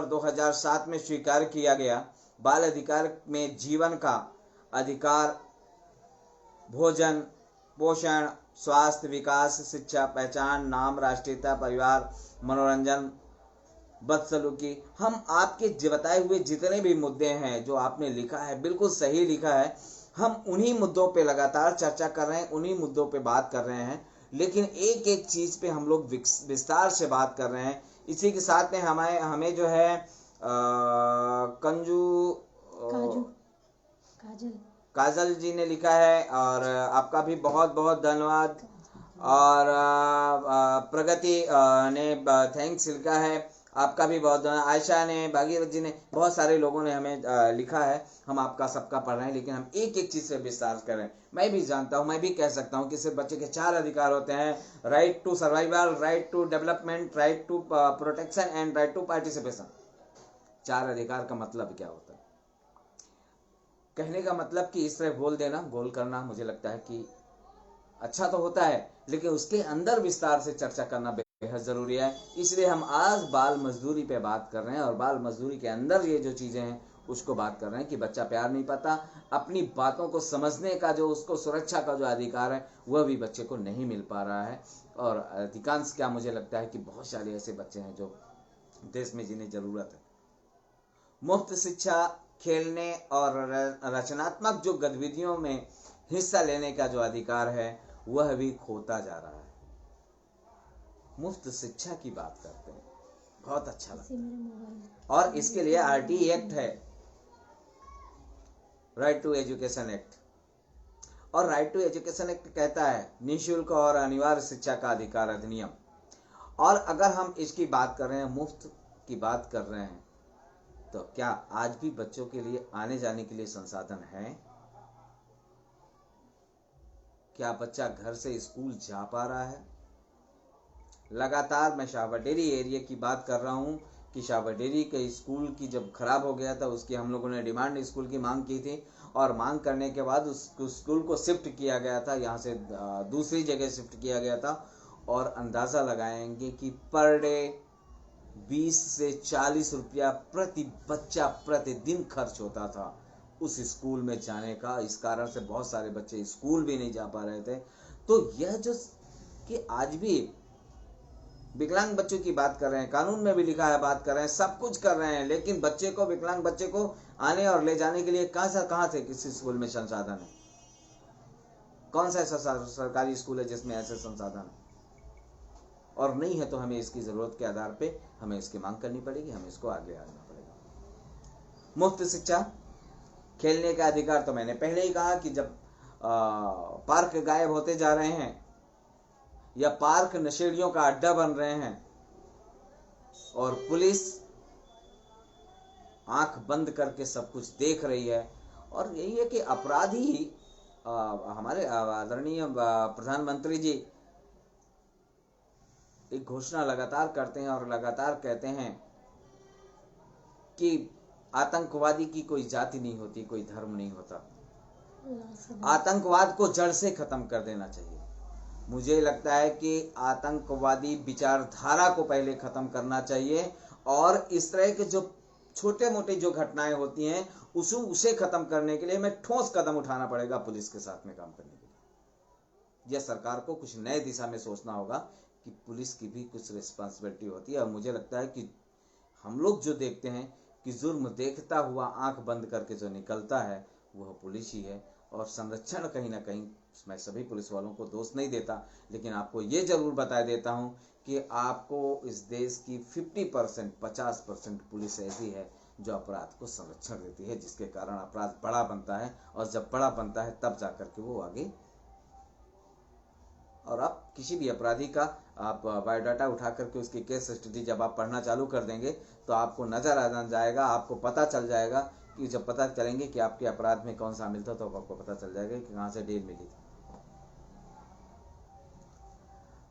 2007 में स्वीकार किया गया। बाल अधिकार में जीवन का अधिकार, भोजन, पोषण, स्वास्थ्य, विकास, शिक्षा, पहचान, नाम, राष्ट्रीयता, परिवार, मनोरंजन, बदसलूकी, हम आपके बताए हुए जितने भी मुद्दे हैं जो आपने लिखा है, बिल्कुल सही लिखा है। हम उन्हीं मुद्दों पे लगातार चर्चा कर रहे हैं, उन्हीं मुद्दों पे बात कर रहे हैं, लेकिन एक एक चीज पे हम लोग विस्तार से बात कर रहे हैं। इसी के साथ में हमें जो है काजल जी ने लिखा है, और आपका भी बहुत बहुत धन्यवाद। और प्रगति ने थैंक्स लिखा है, आपका भी बहुत धन्यवाद। आयशा ने, भागीरथ जी ने, बहुत सारे लोगों ने हमें लिखा है। हम आपका सबका पढ़ रहे हैं, लेकिन हम एक एक चीज से विस्तार कर रहे हैं। मैं भी जानता हूँ, मैं भी कह सकता हूँ कि सिर्फ बच्चे के 4 अधिकार होते हैं: right to survival, right to development, right to protection and right to participation. 4 अधिकार का मतलब क्या होता है? कहने का मतलब कि इस तरह बोल देना, गोल करना, मुझे लगता है कि अच्छा तो होता है, लेकिन उसके अंदर विस्तार से चर्चा करना बेहद जरूरी है। इसलिए हम आज बाल मजदूरी पे बात कर रहे हैं, और बाल मजदूरी के अंदर ये जो चीजें हैं उसको बात कर रहे हैं कि बच्चा प्यार नहीं पाता, अपनी बातों को समझने का जो उसको सुरक्षा का जो अधिकार है वह भी बच्चे को नहीं मिल पा रहा है। और अधिकांश क्या मुझे लगता है कि बहुत सारे ऐसे बच्चे हैं जो देश में जिन्हें जरूरत है। मुफ्त शिक्षा, खेलने और रचनात्मक जो गतिविधियों में हिस्सा लेने का जो अधिकार है वह भी खोता जा रहा है। मुफ्त शिक्षा की बात करते हैं, बहुत अच्छा लगता है, और इसके लिए आरटी एक्ट है, राइट टू एजुकेशन एक्ट। और राइट टू एजुकेशन एक्ट कहता है निःशुल्क और अनिवार्य शिक्षा का अधिकार अधिनियम। और अगर हम इसकी बात कर रहे हैं, मुफ्त की बात कर रहे हैं, तो क्या आज भी बच्चों के लिए आने जाने के लिए संसाधन है? क्या बच्चा घर से स्कूल जा पा रहा है? लगातार मैं शाहबाडेरी एरिया की बात कर रहा हूँ कि शाहबाडेरी के स्कूल की जब खराब हो गया था, उसकी हम लोगों ने डिमांड स्कूल की मांग की थी, और मांग करने के बाद उस स्कूल को शिफ्ट किया गया था, यहाँ से दूसरी जगह शिफ्ट किया गया था। और अंदाज़ा लगाएंगे कि पर डे 20 से 40 रुपया प्रति बच्चा प्रतिदिन खर्च होता था उस स्कूल में जाने का। इस कारण से बहुत सारे बच्चे स्कूल भी नहीं जा पा रहे थे। तो यह जो कि आज भी विकलांग बच्चों की बात कर रहे हैं, कानून में भी लिखा है, बात कर रहे हैं, सब कुछ कर रहे हैं, लेकिन बच्चे को, विकलांग बच्चे को आने और ले जाने के लिए कहाँ से किसी स्कूल में संसाधन है? कौन सा ऐसा सरकारी स्कूल है जिसमें ऐसे संसाधन है? और नहीं है तो हमें इसकी जरूरत के आधार पे हमें इसकी मांग करनी पड़ेगी, हमें इसको आगे आना पड़ेगा। मुफ्त शिक्षा, खेलने का अधिकार, तो मैंने पहले ही कहा कि जब पार्क गायब होते जा रहे हैं या पार्क नशेड़ियों का अड्डा बन रहे हैं और पुलिस आंख बंद करके सब कुछ देख रही है। और यही है कि अपराधी हमारे आदरणीय प्रधानमंत्री जी एक घोषणा लगातार करते हैं और लगातार कहते हैं कि आतंकवादी की कोई जाति नहीं होती, कोई धर्म नहीं होता, आतंकवाद को जड़ से खत्म कर देना चाहिए। मुझे लगता है कि आतंकवादी विचारधारा को पहले खत्म करना चाहिए और इस तरह के जो छोटे मोटे जो घटनाएं होती हैं उसे खत्म करने के लिए हमें ठोस कदम उठाना पड़ेगा पुलिस के साथ में काम करने के लिए। यह सरकार को कुछ नए दिशा में सोचना होगा कि पुलिस की भी कुछ रिस्पॉन्सिबिलिटी होती है। और मुझे लगता है कि हम लोग जो देखते हैं कि जुर्म देखता हुआ आंख बंद करके जो निकलता है वह पुलिस ही है। और संरक्षण कहीं ना कहीं, मैं सभी पुलिस वालों को दोष नहीं देता, लेकिन आपको ये जरूर बता देता हूँ कि आपको इस देश की 50% पुलिस ऐसी है जो अपराध को संरक्षण देती है, जिसके कारण अपराध बड़ा बनता है। और जब बड़ा बनता है तब जाकर के वो आगे, और आप किसी भी अपराधी का आप बायोडाटा उठा करके उसकी केस स्टडी जब आप पढ़ना चालू कर देंगे तो आपको नजर आ जाएगा, आपको पता चल जाएगा कि जब पता करेंगे कि आपके अपराध में कौन शामिल था तो आपको पता चल जाएगा कि कहां से डील मिली थी।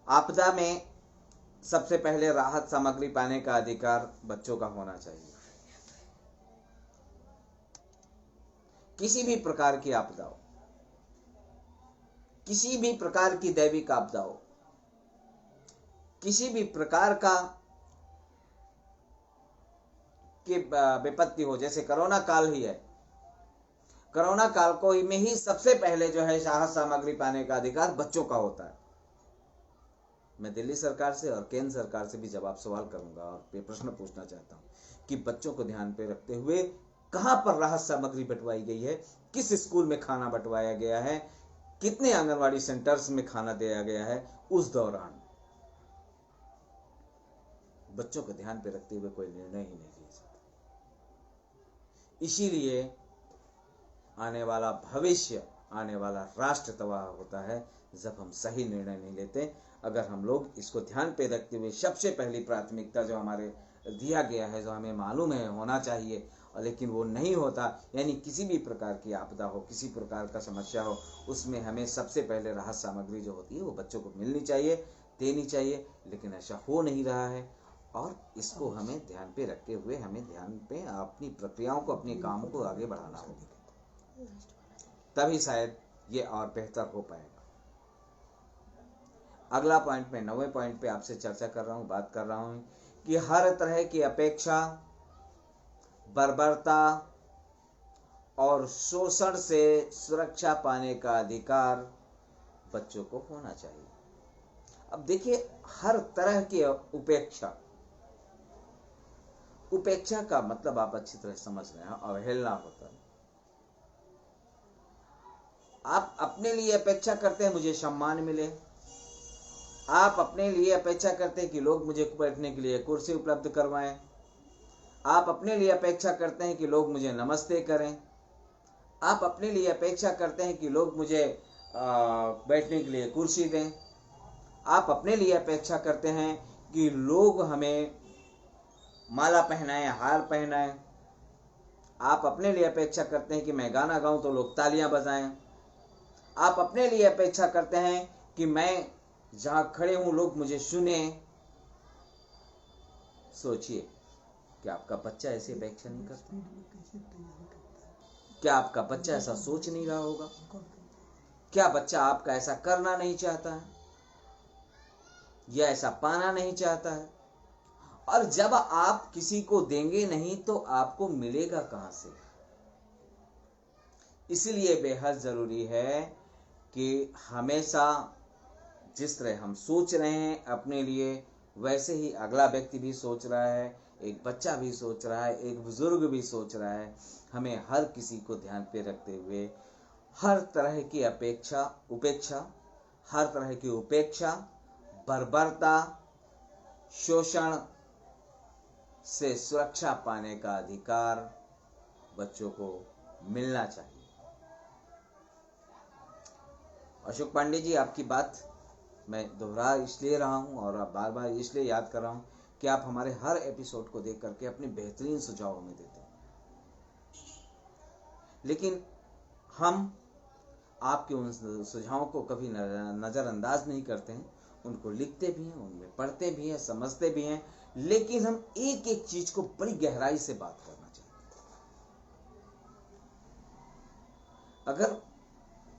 आपदा में सबसे पहले राहत सामग्री पाने का अधिकार बच्चों का होना चाहिए। किसी भी प्रकार की आपदा हो, किसी भी प्रकार की दैविक आपदा हो, किसी भी प्रकार का की विपत्ति हो, जैसे कोरोना काल ही है, कोरोना काल को में ही सबसे पहले जो है राहत सामग्री पाने का अधिकार बच्चों का होता है। मैं दिल्ली सरकार से और केंद्र सरकार से भी जवाब सवाल करूंगा और ये प्रश्न पूछना चाहता हूं कि बच्चों को ध्यान पे रखते हुए कहां पर राहत सामग्री बंटवाई गई है, किस स्कूल में खाना बंटवाया गया है, कितने आंगनवाड़ी सेंटर्स में खाना दिया गया है। उस दौरान बच्चों को ध्यान पे रखते हुए कोई निर्णय ही नहीं लिया जाता। इसीलिए आने वाला भविष्य, आने वाला राष्ट्र तबाह होता है जब हम सही निर्णय नहीं लेते। अगर हम लोग इसको ध्यान पे रखते हुए सबसे पहली प्राथमिकता जो हमारे दिया गया है, जो हमें मालूम है होना चाहिए, और लेकिन वो नहीं होता, यानी किसी भी प्रकार की आपदा हो, किसी प्रकार का समस्या हो, उसमें हमें सबसे पहले राहत सामग्री जो होती है वो बच्चों को मिलनी चाहिए, देनी चाहिए, लेकिन ऐसा हो नहीं रहा है। और इसको हमें ध्यान पे रखते हुए हमें ध्यान पे अपनी प्रक्रियाओं को, अपने काम को आगे बढ़ाना होगा, तभी शायद ये और बेहतर हो पाएगा। अगला पॉइंट में 9वें पॉइंट पे आपसे चर्चा कर रहा हूँ, बात कर रहा हूँ कि हर तरह की अपेक्षा, बर्बरता और शोषण से सुरक्षा पाने का अधिकार बच्चों को होना चाहिए। अब देखिए, हर तरह की उपेक्षा का मतलब आप अच्छी तरह समझ रहे हैं, अवहेलना होता है। आप अपने लिए अपेक्षा करते हैं मुझे सम्मान मिले, आप अपने लिए अपेक्षा करते हैं कि लोग मुझे बैठने के लिए कुर्सी उपलब्ध करवाएं, आप अपने लिए अपेक्षा करते हैं कि लोग मुझे नमस्ते करें, आप अपने लिए अपेक्षा करते हैं कि लोग मुझे बैठने के लिए कुर्सी दें, आप अपने लिए अपेक्षा करते हैं कि लोग हमें माला पहनाएं, हार पहनाएं, आप अपने लिए अपेक्षा करते हैं कि मैं गाना गाऊं तो लोग तालियां बजाएं, आप अपने लिए अपेक्षा करते हैं कि मैं जहां खड़े हूं लोग मुझे सुने। सोचिए, क्या आपका बच्चा ऐसी अपेक्षा नहीं करता? क्या आपका बच्चा ऐसा सोच नहीं रहा होगा? क्या बच्चा आपका ऐसा करना नहीं चाहता है या ऐसा पाना नहीं चाहता है? और जब आप किसी को देंगे नहीं तो आपको मिलेगा कहां से? इसलिए बेहद जरूरी है कि हमेशा जिस तरह हम सोच रहे हैं अपने लिए, वैसे ही अगला व्यक्ति भी सोच रहा है, एक बच्चा भी सोच रहा है, एक बुजुर्ग भी सोच रहा है। हमें हर किसी को ध्यान पे रखते हुए हर तरह की उपेक्षा, हर तरह की उपेक्षा, बर्बरता, शोषण से सुरक्षा पाने का अधिकार बच्चों को मिलना चाहिए। अशोक पांडे जी, आपकी बात मैं दोहरा इसलिए रहा हूं और बार बार इसलिए याद कर रहा हूं कि आप हमारे हर एपिसोड को देख करके अपने बेहतरीन सुझाव हमें देते हैं। लेकिन हम आपके उन सुझावों को कभी नज़रअंदाज नहीं करते हैं, उनको लिखते भी हैं, उनमें पढ़ते भी हैं, समझते भी हैं, लेकिन हम एक एक चीज को बड़ी गहराई से बात करना चाहते हैं। अगर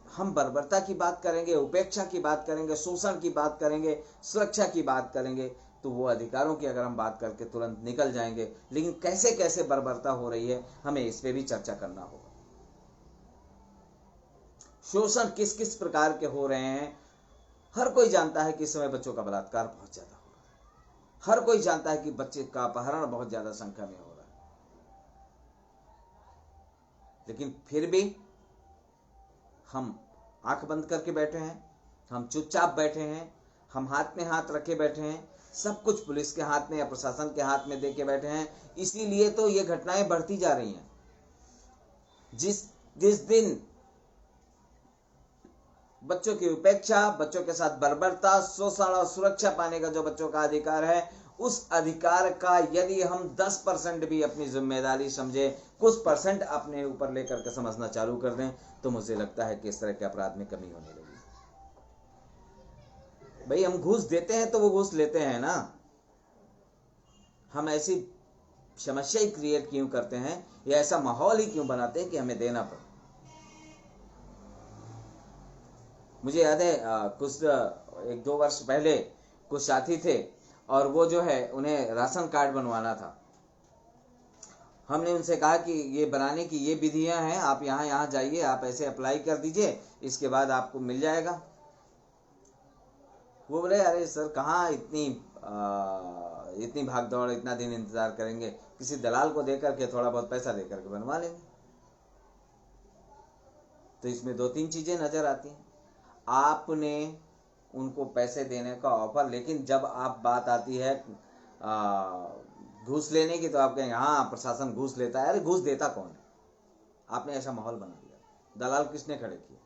हम बर्बरता की बात करेंगे, उपेक्षा की बात करेंगे, शोषण की बात करेंगे, सुरक्षा की बात करेंगे, तो वो अधिकारों की अगर हम बात करके तुरंत निकल जाएंगे, लेकिन कैसे कैसे बर्बरता हो रही है हमें इस पे भी चर्चा करना होगा। शोषण किस किस प्रकार के हो रहे हैं, हर कोई जानता है कि इस समय बच्चों का बलात्कार बहुत ज्यादा हो रहा है, हर कोई जानता है कि बच्चे का अपहरण बहुत ज्यादा संख्या में हो रहा है, लेकिन फिर भी हम आंख बंद करके बैठे हैं, हम चुपचाप बैठे हैं, हम हाथ में हाथ रखे बैठे हैं, सब कुछ पुलिस के हाथ में या प्रशासन के हाथ में दे के बैठे हैं। इसीलिए तो ये घटनाएं बढ़ती जा रही हैं। जिस जिस दिन बच्चों की उपेक्षा, बच्चों के साथ बर्बरता, शोषण और सुरक्षा पाने का जो बच्चों का अधिकार है, उस अधिकार का यदि हम 10% भी अपनी जिम्मेदारी समझे, कुछ परसेंट अपने ऊपर लेकर के समझना चालू कर दें, तो मुझे लगता है कि इस तरह के अपराध में कमी होने लगी। भाई हम घूस देते हैं तो वो घूस लेते हैं ना, हम ऐसी समस्या ही क्रिएट क्यों करते हैं या ऐसा माहौल ही क्यों बनाते हैं कि हमें देना पड़े। मुझे याद है कुछ 1-2 वर्ष पहले कुछ साथी थे और वो जो है उन्हें राशन कार्ड बनवाना था। हमने उनसे कहा कि ये बनाने की ये विधियां हैं, आप यहाँ जाइए, आप ऐसे अप्लाई कर दीजिए, इसके बाद आपको मिल जाएगा। वो बोले अरे सर कहाँ इतनी भाग दौड़, इतना दिन इंतजार करेंगे, किसी दलाल को देकर के थोड़ा बहुत पैसा देकर के बनवा लेंगे। तो इसमें 2-3 चीजें नजर आती हैं। आपने उनको पैसे देने का ऑफर, लेकिन जब आप बात आती है घूस लेने की, तो आप कहेंगे हाँ प्रशासन घूस लेता है। अरे घूस देता कौन है? आपने ऐसा माहौल बना दिया। दलाल किसने खड़े किए?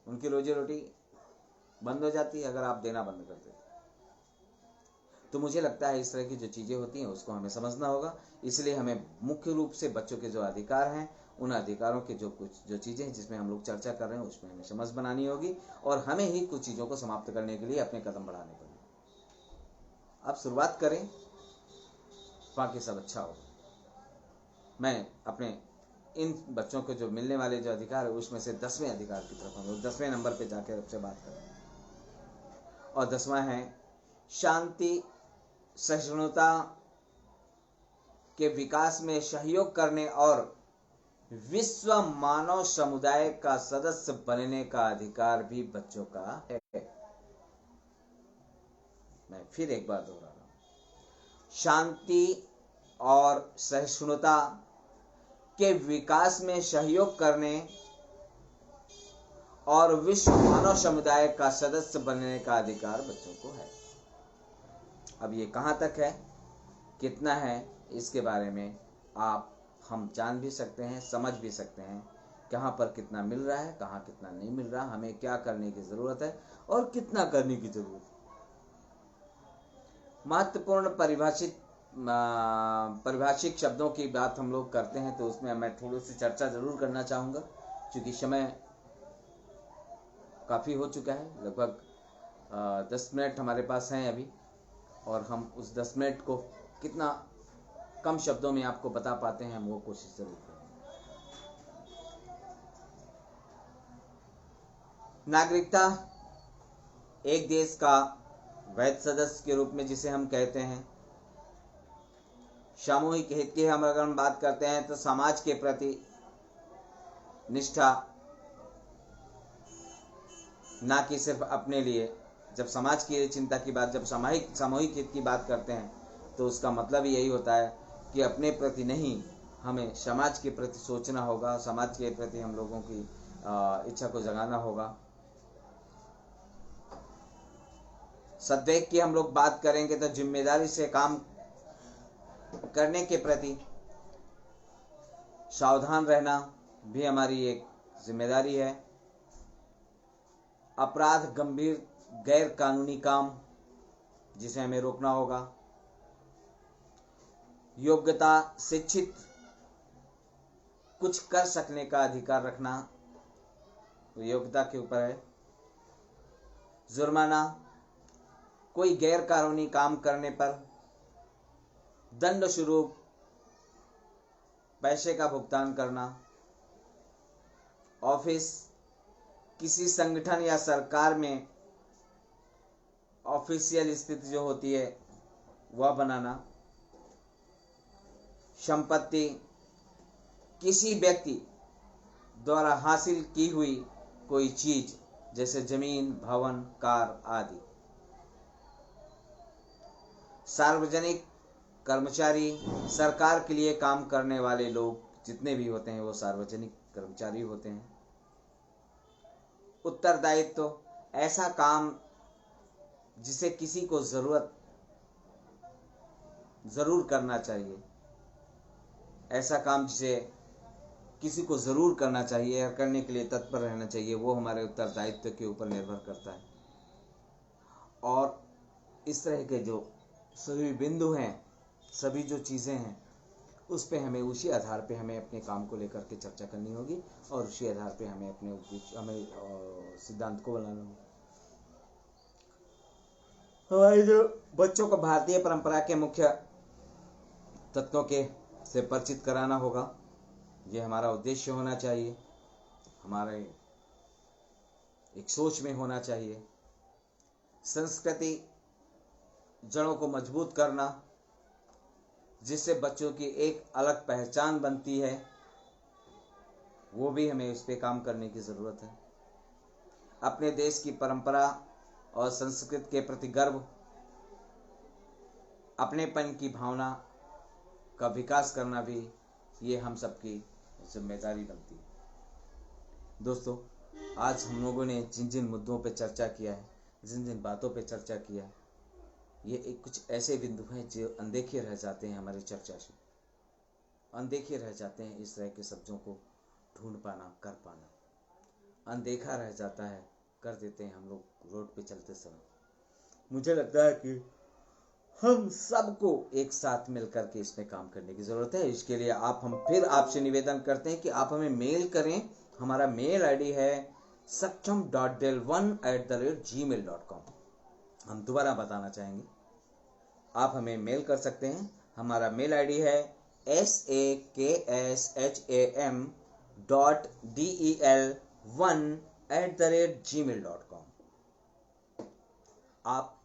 उनकी रोजी रोटी बंद हो जाती है अगर आप देना बंद कर देते। तो मुझे लगता है इस तरह की जो चीजें होती हैं उसको हमें समझना होगा। इसलिए हमें मुख्य रूप से बच्चों के जो अधिकार हैं, उन अधिकारों के जो चीजें हैं जिसमें हम लोग चर्चा कर रहे हैं, उसमें हमें समझ बनानी होगी और हमें ही कुछ चीजों को समाप्त करने के लिए अपने कदम बढ़ाने पड़ेंगे। आप शुरुआत करें, बाकी सब अच्छा होगा। मैं अपने इन बच्चों को जो मिलने वाले जो अधिकार है उसमें से 10वें अधिकार की तरफ हम लोग 10वें नंबर पे जाकर आपसे बात करें। और 10वां है शांति, सहिष्णुता के विकास में सहयोग करने और विश्व मानव समुदाय का सदस्य बनने का अधिकार भी बच्चों का है। मैं फिर एक बार दोहरा रहा हूं, शांति और सहिष्णुता के विकास में सहयोग करने और विश्व मानव समुदाय का सदस्य बनने का अधिकार बच्चों को है। अब ये कहां तक है, कितना है, इसके बारे में हम जान भी सकते हैं, समझ भी सकते हैं, कहां पर कितना मिल रहा है, कहां कितना नहीं मिल रहा, हमें क्या करने की जरूरत है और कितना करने की जरूरत है। महत्वपूर्ण परिभाषित शब्दों की बात हम लोग करते हैं तो उसमें मैं थोड़ी सी चर्चा जरूर करना चाहूँगा, क्योंकि समय काफ़ी हो चुका है। लगभग 10 मिनट हमारे पास हैं अभी, और हम उस 10 मिनट को कितना कम शब्दों में आपको बता पाते हैं, हम वो कोशिश जरूर करेंगे। नागरिकता एक देश का वैध सदस्य के रूप में जिसे हम कहते हैं, सामूहिक हित की अगर हम बात करते हैं तो समाज के प्रति निष्ठा, ना कि सिर्फ अपने लिए। जब समाज की चिंता की बात, जब सामूहिक हित की बात करते हैं तो उसका मतलब यही होता है कि अपने प्रति नहीं, हमें समाज के प्रति सोचना होगा, समाज के प्रति हम लोगों की इच्छा को जगाना होगा। सद्देह की हम लोग बात करेंगे तो जिम्मेदारी से काम करने के प्रति सावधान रहना भी हमारी एक जिम्मेदारी है। अपराध, गंभीर गैर कानूनी काम जिसे हमें रोकना होगा। योग्यता, शिक्षित कुछ कर सकने का अधिकार रखना योग्यता के ऊपर है। जुर्माना, कोई गैर कानूनी काम करने पर दंड स्वरूप पैसे का भुगतान करना। ऑफिस, किसी संगठन या सरकार में ऑफिशियल स्थिति जो होती है वह बनाना। संपत्ति, किसी व्यक्ति द्वारा हासिल की हुई कोई चीज जैसे जमीन, भवन, कार आदि। सार्वजनिक कर्मचारी, सरकार के लिए काम करने वाले लोग जितने भी होते हैं वो सार्वजनिक कर्मचारी होते हैं। उत्तरदायित्व, ऐसा काम जिसे किसी को जरूर करना चाहिए, ऐसा काम जिसे किसी को जरूर करना चाहिए या करने के लिए तत्पर रहना चाहिए, वो हमारे उत्तरदायित्व के ऊपर निर्भर करता है। और इस तरह के जो सभी बिंदु हैं, सभी जो चीज़ें हैं, उस पे हमें उसी आधार पे हमें अपने काम को लेकर के चर्चा करनी होगी और उसी आधार पे हमें अपने सिद्धांत को बनाना होगा। हमारे जो बच्चों को भारतीय परंपरा के मुख्य तत्वों के से परिचित कराना होगा, ये हमारा उद्देश्य होना चाहिए, हमारे एक सोच में होना चाहिए। संस्कृति, जड़ों को मजबूत करना, जिससे बच्चों की एक अलग पहचान बनती है, वो भी हमें इस पे काम करने की ज़रूरत है। अपने देश की परंपरा और संस्कृति के प्रति गर्व, अपनेपन की भावना का विकास करना भी ये हम सबकी जिम्मेदारी बनती है। दोस्तों, आज हम लोगों ने जिन जिन मुद्दों पे चर्चा किया है, जिन जिन बातों पे चर्चा किया है, ये एक कुछ ऐसे बिंदु हैं जो अनदेखे रह जाते हैं हमारी चर्चा से, अनदेखे रह जाते हैं। इस तरह के शब्दों को ढूंढ पाना, कर पाना अनदेखा रह जाता है, कर देते हैं हम लोग रोड पे चलते समय। मुझे लगता है कि हम सबको एक साथ मिलकर के इसमें काम करने की ज़रूरत है। इसके लिए हम फिर आपसे निवेदन करते हैं कि आप हमें मेल करें। हमारा मेल आईडी है saksham.del1@gmail.com। हम दोबारा बताना चाहेंगे, आप हमें मेल कर सकते हैं। हमारा मेल आईडी है saksham.del1@gmail.com। आप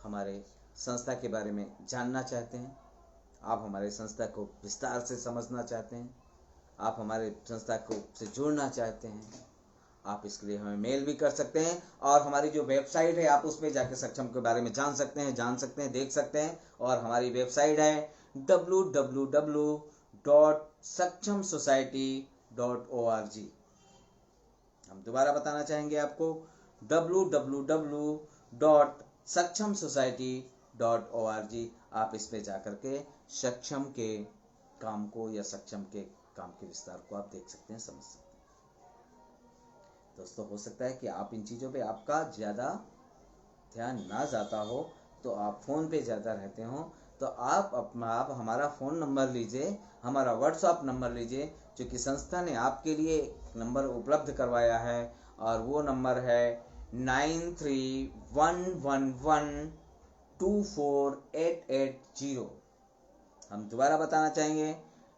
हमारे संस्था के बारे में जानना चाहते हैं, आप हमारे संस्था को विस्तार से समझना चाहते हैं, आप हमारे संस्था को से जुड़ना चाहते हैं, आप इसके लिए हमें मेल भी कर सकते हैं। और हमारी जो वेबसाइट है, आप उसमें जाकर सक्षम के बारे में जान सकते हैं, देख सकते हैं। और हमारी वेबसाइट है www.sakshamsociety.org। हम दोबारा बताना चाहेंगे आपको, www.sakshamsociety.org। आप इस पे जाकर के सक्षम के काम को या सक्षम के काम के विस्तार को आप देख सकते हैं, समझ सकते हैं। दोस्तों, हो सकता है कि आप इन चीज़ों पे आपका ज़्यादा ध्यान ना जाता हो, तो आप फ़ोन पे ज़्यादा रहते हो, तो आप हमारा फ़ोन नंबर लीजिए, हमारा व्हाट्सएप नंबर लीजिए, जो कि संस्था ने आपके लिए नंबर उपलब्ध करवाया है, और वो नंबर है 9311248880। हम दोबारा बताना चाहेंगे,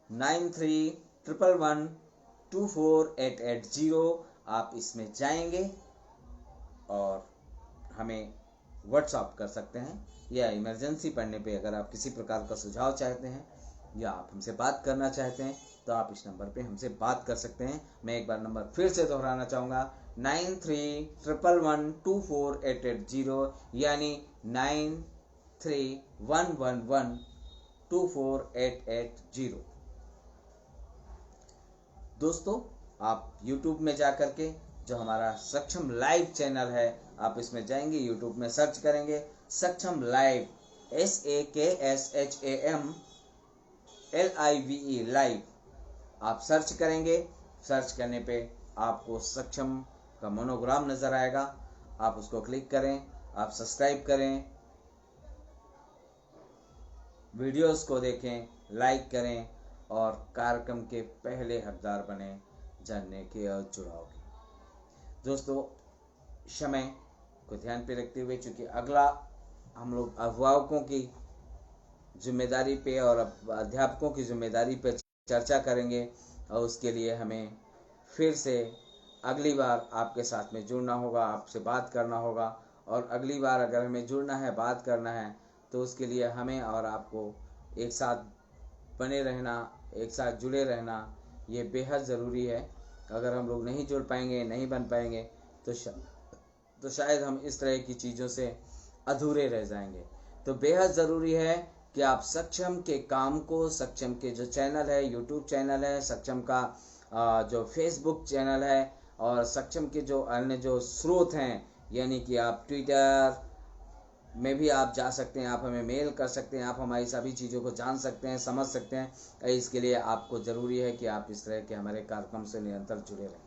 9311248880। आप इसमें जाएंगे और हमें व्हाट्सएप कर सकते हैं, या इमरजेंसी पड़ने पे अगर आप किसी प्रकार का सुझाव चाहते हैं या आप हमसे बात करना चाहते हैं, तो आप इस नंबर पे हमसे बात कर सकते हैं। मैं एक बार नंबर फिर से दोहराना चाहूँगा, 9311248880, यानी 9311124880। दोस्तों, आप YouTube में जा कर के जो हमारा सक्षम लाइव चैनल है, आप इसमें जाएंगे, YouTube में सर्च करेंगे सक्षम लाइव, SAKSHAMLIVE लाइव। आप सर्च करेंगे, सर्च करने पे आपको सक्षम का मोनोग्राम नज़र आएगा, आप उसको क्लिक करें, आप सब्सक्राइब करें, वीडियोस को देखें, लाइक करें, और कार्यक्रम के पहले हकदार बने जानने के और जुड़ाव के। दोस्तों, समय को ध्यान पे रखते हुए, चूँकि अगला हम लोग अभिभावकों की जिम्मेदारी पे और अध्यापकों की जिम्मेदारी पे चर्चा करेंगे, और उसके लिए हमें फिर से अगली बार आपके साथ में जुड़ना होगा, आपसे बात करना होगा। और अगली बार अगर हमें जुड़ना है, बात करना है, तो उसके लिए हमें और आपको एक साथ बने रहना, एक साथ जुड़े रहना, ये बेहद ज़रूरी है। अगर हम लोग नहीं जुड़ पाएंगे, नहीं बन पाएंगे, तो शायद हम इस तरह की चीज़ों से अधूरे रह जाएंगे। तो बेहद ज़रूरी है कि आप सक्षम के काम को, सक्षम के जो चैनल है, यूट्यूब चैनल है, सक्षम का जो फेसबुक चैनल है, और सक्षम के जो अन्य जो स्रोत हैं, यानी कि आप ट्विटर में भी आप जा सकते हैं, आप हमें मेल कर सकते हैं, आप हमारी सभी चीज़ों को जान सकते हैं, समझ सकते हैं। इसके लिए आपको ज़रूरी है कि आप इस तरह के हमारे कार्यक्रम से निरंतर जुड़े रहें।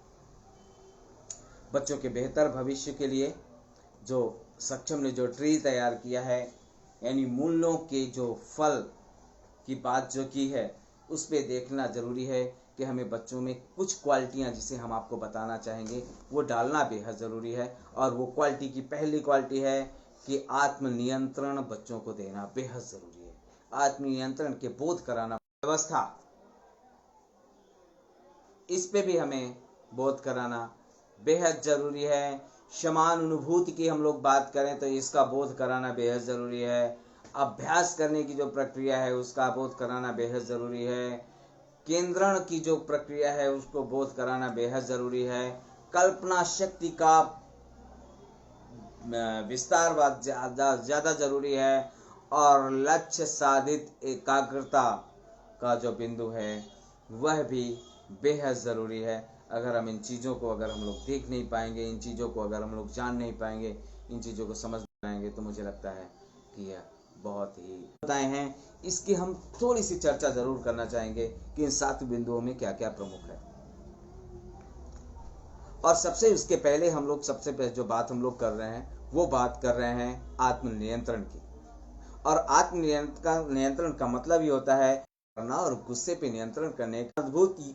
बच्चों के बेहतर भविष्य के लिए जो सक्षम ने जो ट्री तैयार किया है, यानी मूल्यों के जो फल की बात जो की है, उस पर देखना ज़रूरी है कि हमें बच्चों में कुछ क्वालिटियाँ जिसे हम आपको बताना चाहेंगे वो डालना बेहद ज़रूरी है। और वो क्वालिटी की पहली क्वालिटी है कि आत्मनियंत्रण बच्चों को देना बेहद ज़रूरी है। आत्मनियंत्रण के बोध कराना, व्यवस्था, इस पे भी हमें बोध कराना बेहद ज़रूरी है। समानुभूति की हम लोग बात करें तो इसका बोध कराना बेहद ज़रूरी है। अभ्यास करने की जो प्रक्रिया है उसका बोध कराना बेहद ज़रूरी है। केंद्रण की जो प्रक्रिया है उसको बोध कराना बेहद ज़रूरी है। कल्पना शक्ति का विस्तार ज़्यादा ज़रूरी है। और लक्ष्य साधित एकाग्रता का जो बिंदु है वह भी बेहद ज़रूरी है। अगर हम इन चीज़ों को अगर हम लोग देख नहीं पाएंगे, इन चीज़ों को अगर हम लोग जान नहीं पाएंगे, इन चीज़ों को समझ नहीं पाएंगे, तो मुझे लगता है कि यह बहुत ही बताए हैं। इसकी हम थोड़ी सी चर्चा ज़रूर करना चाहेंगे कि इन 7 बिंदुओं में क्या क्या प्रमुख है। और उसके पहले हम लोग सबसे पहले जो बात हम लोग कर रहे हैं वो बात कर रहे हैं आत्मनियंत्रण की। और आत्मनियंत्रण का मतलब ये होता है करना और गुस्से पे नियंत्रण करने का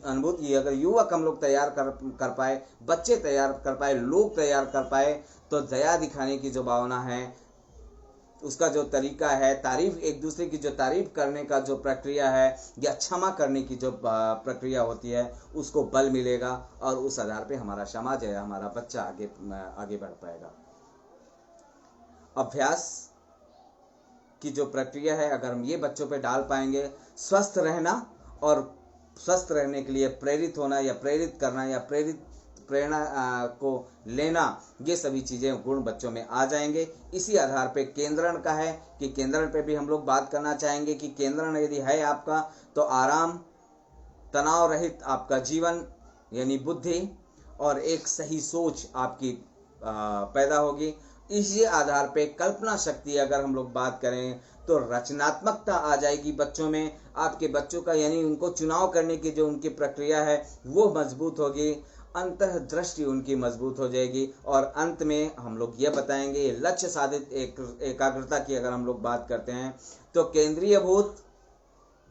अनुभूति अगर युवक हम लोग तैयार कर पाए, बच्चे तैयार कर पाए, लोग तैयार कर पाए, तो दया दिखाने की जो भावना है, उसका जो तरीका है, तारीफ, एक दूसरे की जो तारीफ करने का जो प्रक्रिया है, या क्षमा करने की जो प्रक्रिया होती है, उसको बल मिलेगा। और उस आधार पे हमारा समाज है, हमारा बच्चा आगे बढ़ पाएगा। अभ्यास की जो प्रक्रिया है अगर हम ये बच्चों पे डाल पाएंगे, स्वस्थ रहना और स्वस्थ रहने के लिए प्रेरित होना या प्रेरित करना या प्रेरणा को लेना, ये सभी चीज़ें गुण बच्चों में आ जाएंगे। इसी आधार पे केंद्रण का है कि केंद्रण पे भी हम लोग बात करना चाहेंगे कि केंद्रण यदि है आपका तो आराम, तनाव रहित आपका जीवन यानी बुद्धि और एक सही सोच आपकी पैदा होगी। इसी आधार पे कल्पना शक्ति अगर हम लोग बात करें तो रचनात्मकता आ जाएगी बच्चों में। आपके बच्चों का यानी उनको चुनाव करने की जो उनकी प्रक्रिया है वो मजबूत होगी, अंतर्दृष्टि उनकी मजबूत हो जाएगी। और अंत में हम लोग ये बताएंगे लक्ष्य साधित एकाग्रता की अगर हम लोग बात करते हैं तो केंद्रीयभूत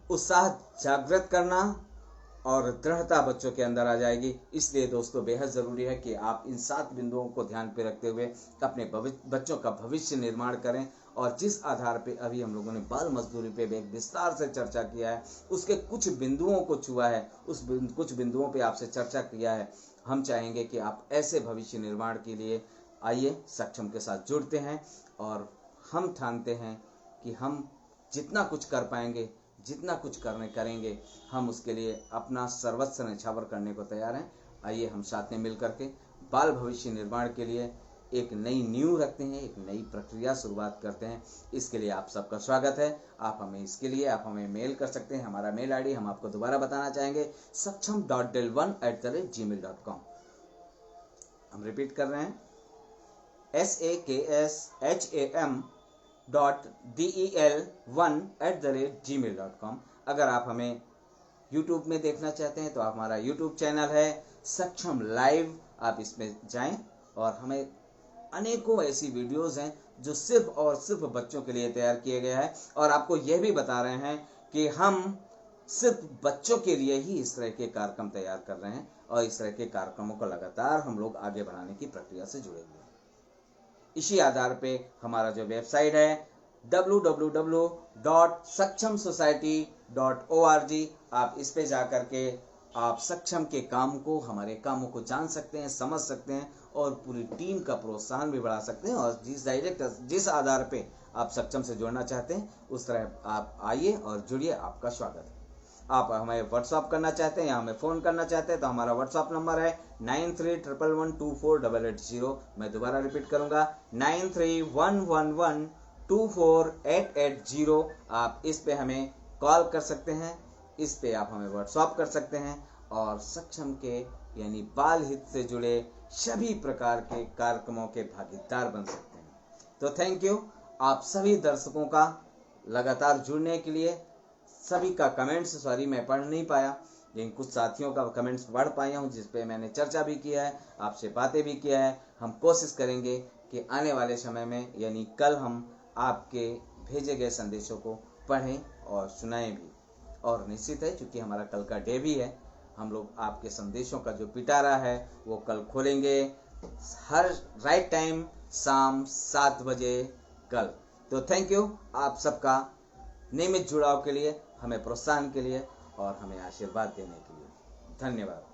उत्साह जागृत करना और दृढ़ता बच्चों के अंदर आ जाएगी। इसलिए दोस्तों बेहद ज़रूरी है कि आप इन 7 बिंदुओं को ध्यान पे रखते हुए अपने बच्चों का भविष्य निर्माण करें। और जिस आधार पे अभी हम लोगों ने बाल मजदूरी पे एक विस्तार से चर्चा किया है, उसके कुछ बिंदुओं को छुआ है, कुछ बिंदुओं पे आपसे चर्चा किया है। हम चाहेंगे कि आप ऐसे भविष्य निर्माण के लिए आइए सक्षम के साथ जुड़ते हैं, और हम ठानते हैं कि हम जितना कुछ कर पाएंगे, जितना कुछ करेंगे, हम उसके लिए अपना सर्वस्व न्यौछावर करने को तैयार हैं। आइए हम साथ में मिल करके बाल भविष्य निर्माण के लिए एक नई नींव रखते हैं, एक नई प्रक्रिया शुरुआत करते हैं। इसके लिए आप सबका स्वागत है। आप हमें मेल कर सकते हैं। हमारा मेल आईडी हम आपको दोबारा बताना चाहेंगे, saksham.del1@gmail.com। हम रिपीट कर रहे हैं, saksham.del1@gmail.com। अगर आप हमें YouTube में देखना चाहते हैं तो हमारा YouTube चैनल है सक्षम लाइव, आप इसमें जाएं और हमें अनेकों ऐसी वीडियोस हैं जो सिर्फ और सिर्फ बच्चों के लिए तैयार किए गए हैं। और आपको यह भी बता रहे हैं कि हम सिर्फ बच्चों के लिए ही इस तरह के कार्यक्रम तैयार कर रहे हैं और इस तरह के कार्यक्रमों को लगातार हम लोग आगे बढ़ाने की प्रक्रिया से जुड़े हुए हैं। इसी आधार पे हमारा जो वेबसाइट है www.sakshamsociety.org, आप इस पे जा करके आप सक्षम के काम को, हमारे कामों को जान सकते हैं, समझ सकते हैं और पूरी टीम का प्रोत्साहन भी बढ़ा सकते हैं। और जिस आधार पे आप सक्षम से जुड़ना चाहते हैं उस तरह आप आइए और जुड़िए, आपका स्वागत है। आप हमें व्हाट्सअप करना चाहते हैं या हमें फ़ोन करना चाहते हैं तो हमारा व्हाट्सअप नंबर है 9311124880। मैं दोबारा रिपीट करूंगा 9311124880। आप इस पे हमें कॉल कर सकते हैं, इस पे आप हमें व्हाट्सअप कर सकते हैं और सक्षम के यानी बाल हित से जुड़े सभी प्रकार के कार्यक्रमों के भागीदार बन सकते हैं। तो थैंक यू आप सभी दर्शकों का लगातार जुड़ने के लिए। सभी का कमेंट्स मैं पढ़ नहीं पाया, लेकिन कुछ साथियों का कमेंट्स पढ़ पाया हूँ जिस पे मैंने चर्चा भी किया है, आपसे बातें भी किया है। हम कोशिश करेंगे कि आने वाले समय में यानी कल हम आपके भेजे गए संदेशों को पढ़ें और सुनाएं भी। और निश्चित है क्योंकि हमारा कल का डे भी है, हम लोग आपके संदेशों का जो पिटारा है वो कल खोलेंगे हर राइट टाइम शाम 7 बजे कल। तो थैंक यू आप सबका नियमित जुड़ाव के लिए, हमें प्रोत्साहन के लिए और हमें आशीर्वाद देने के लिए। धन्यवाद।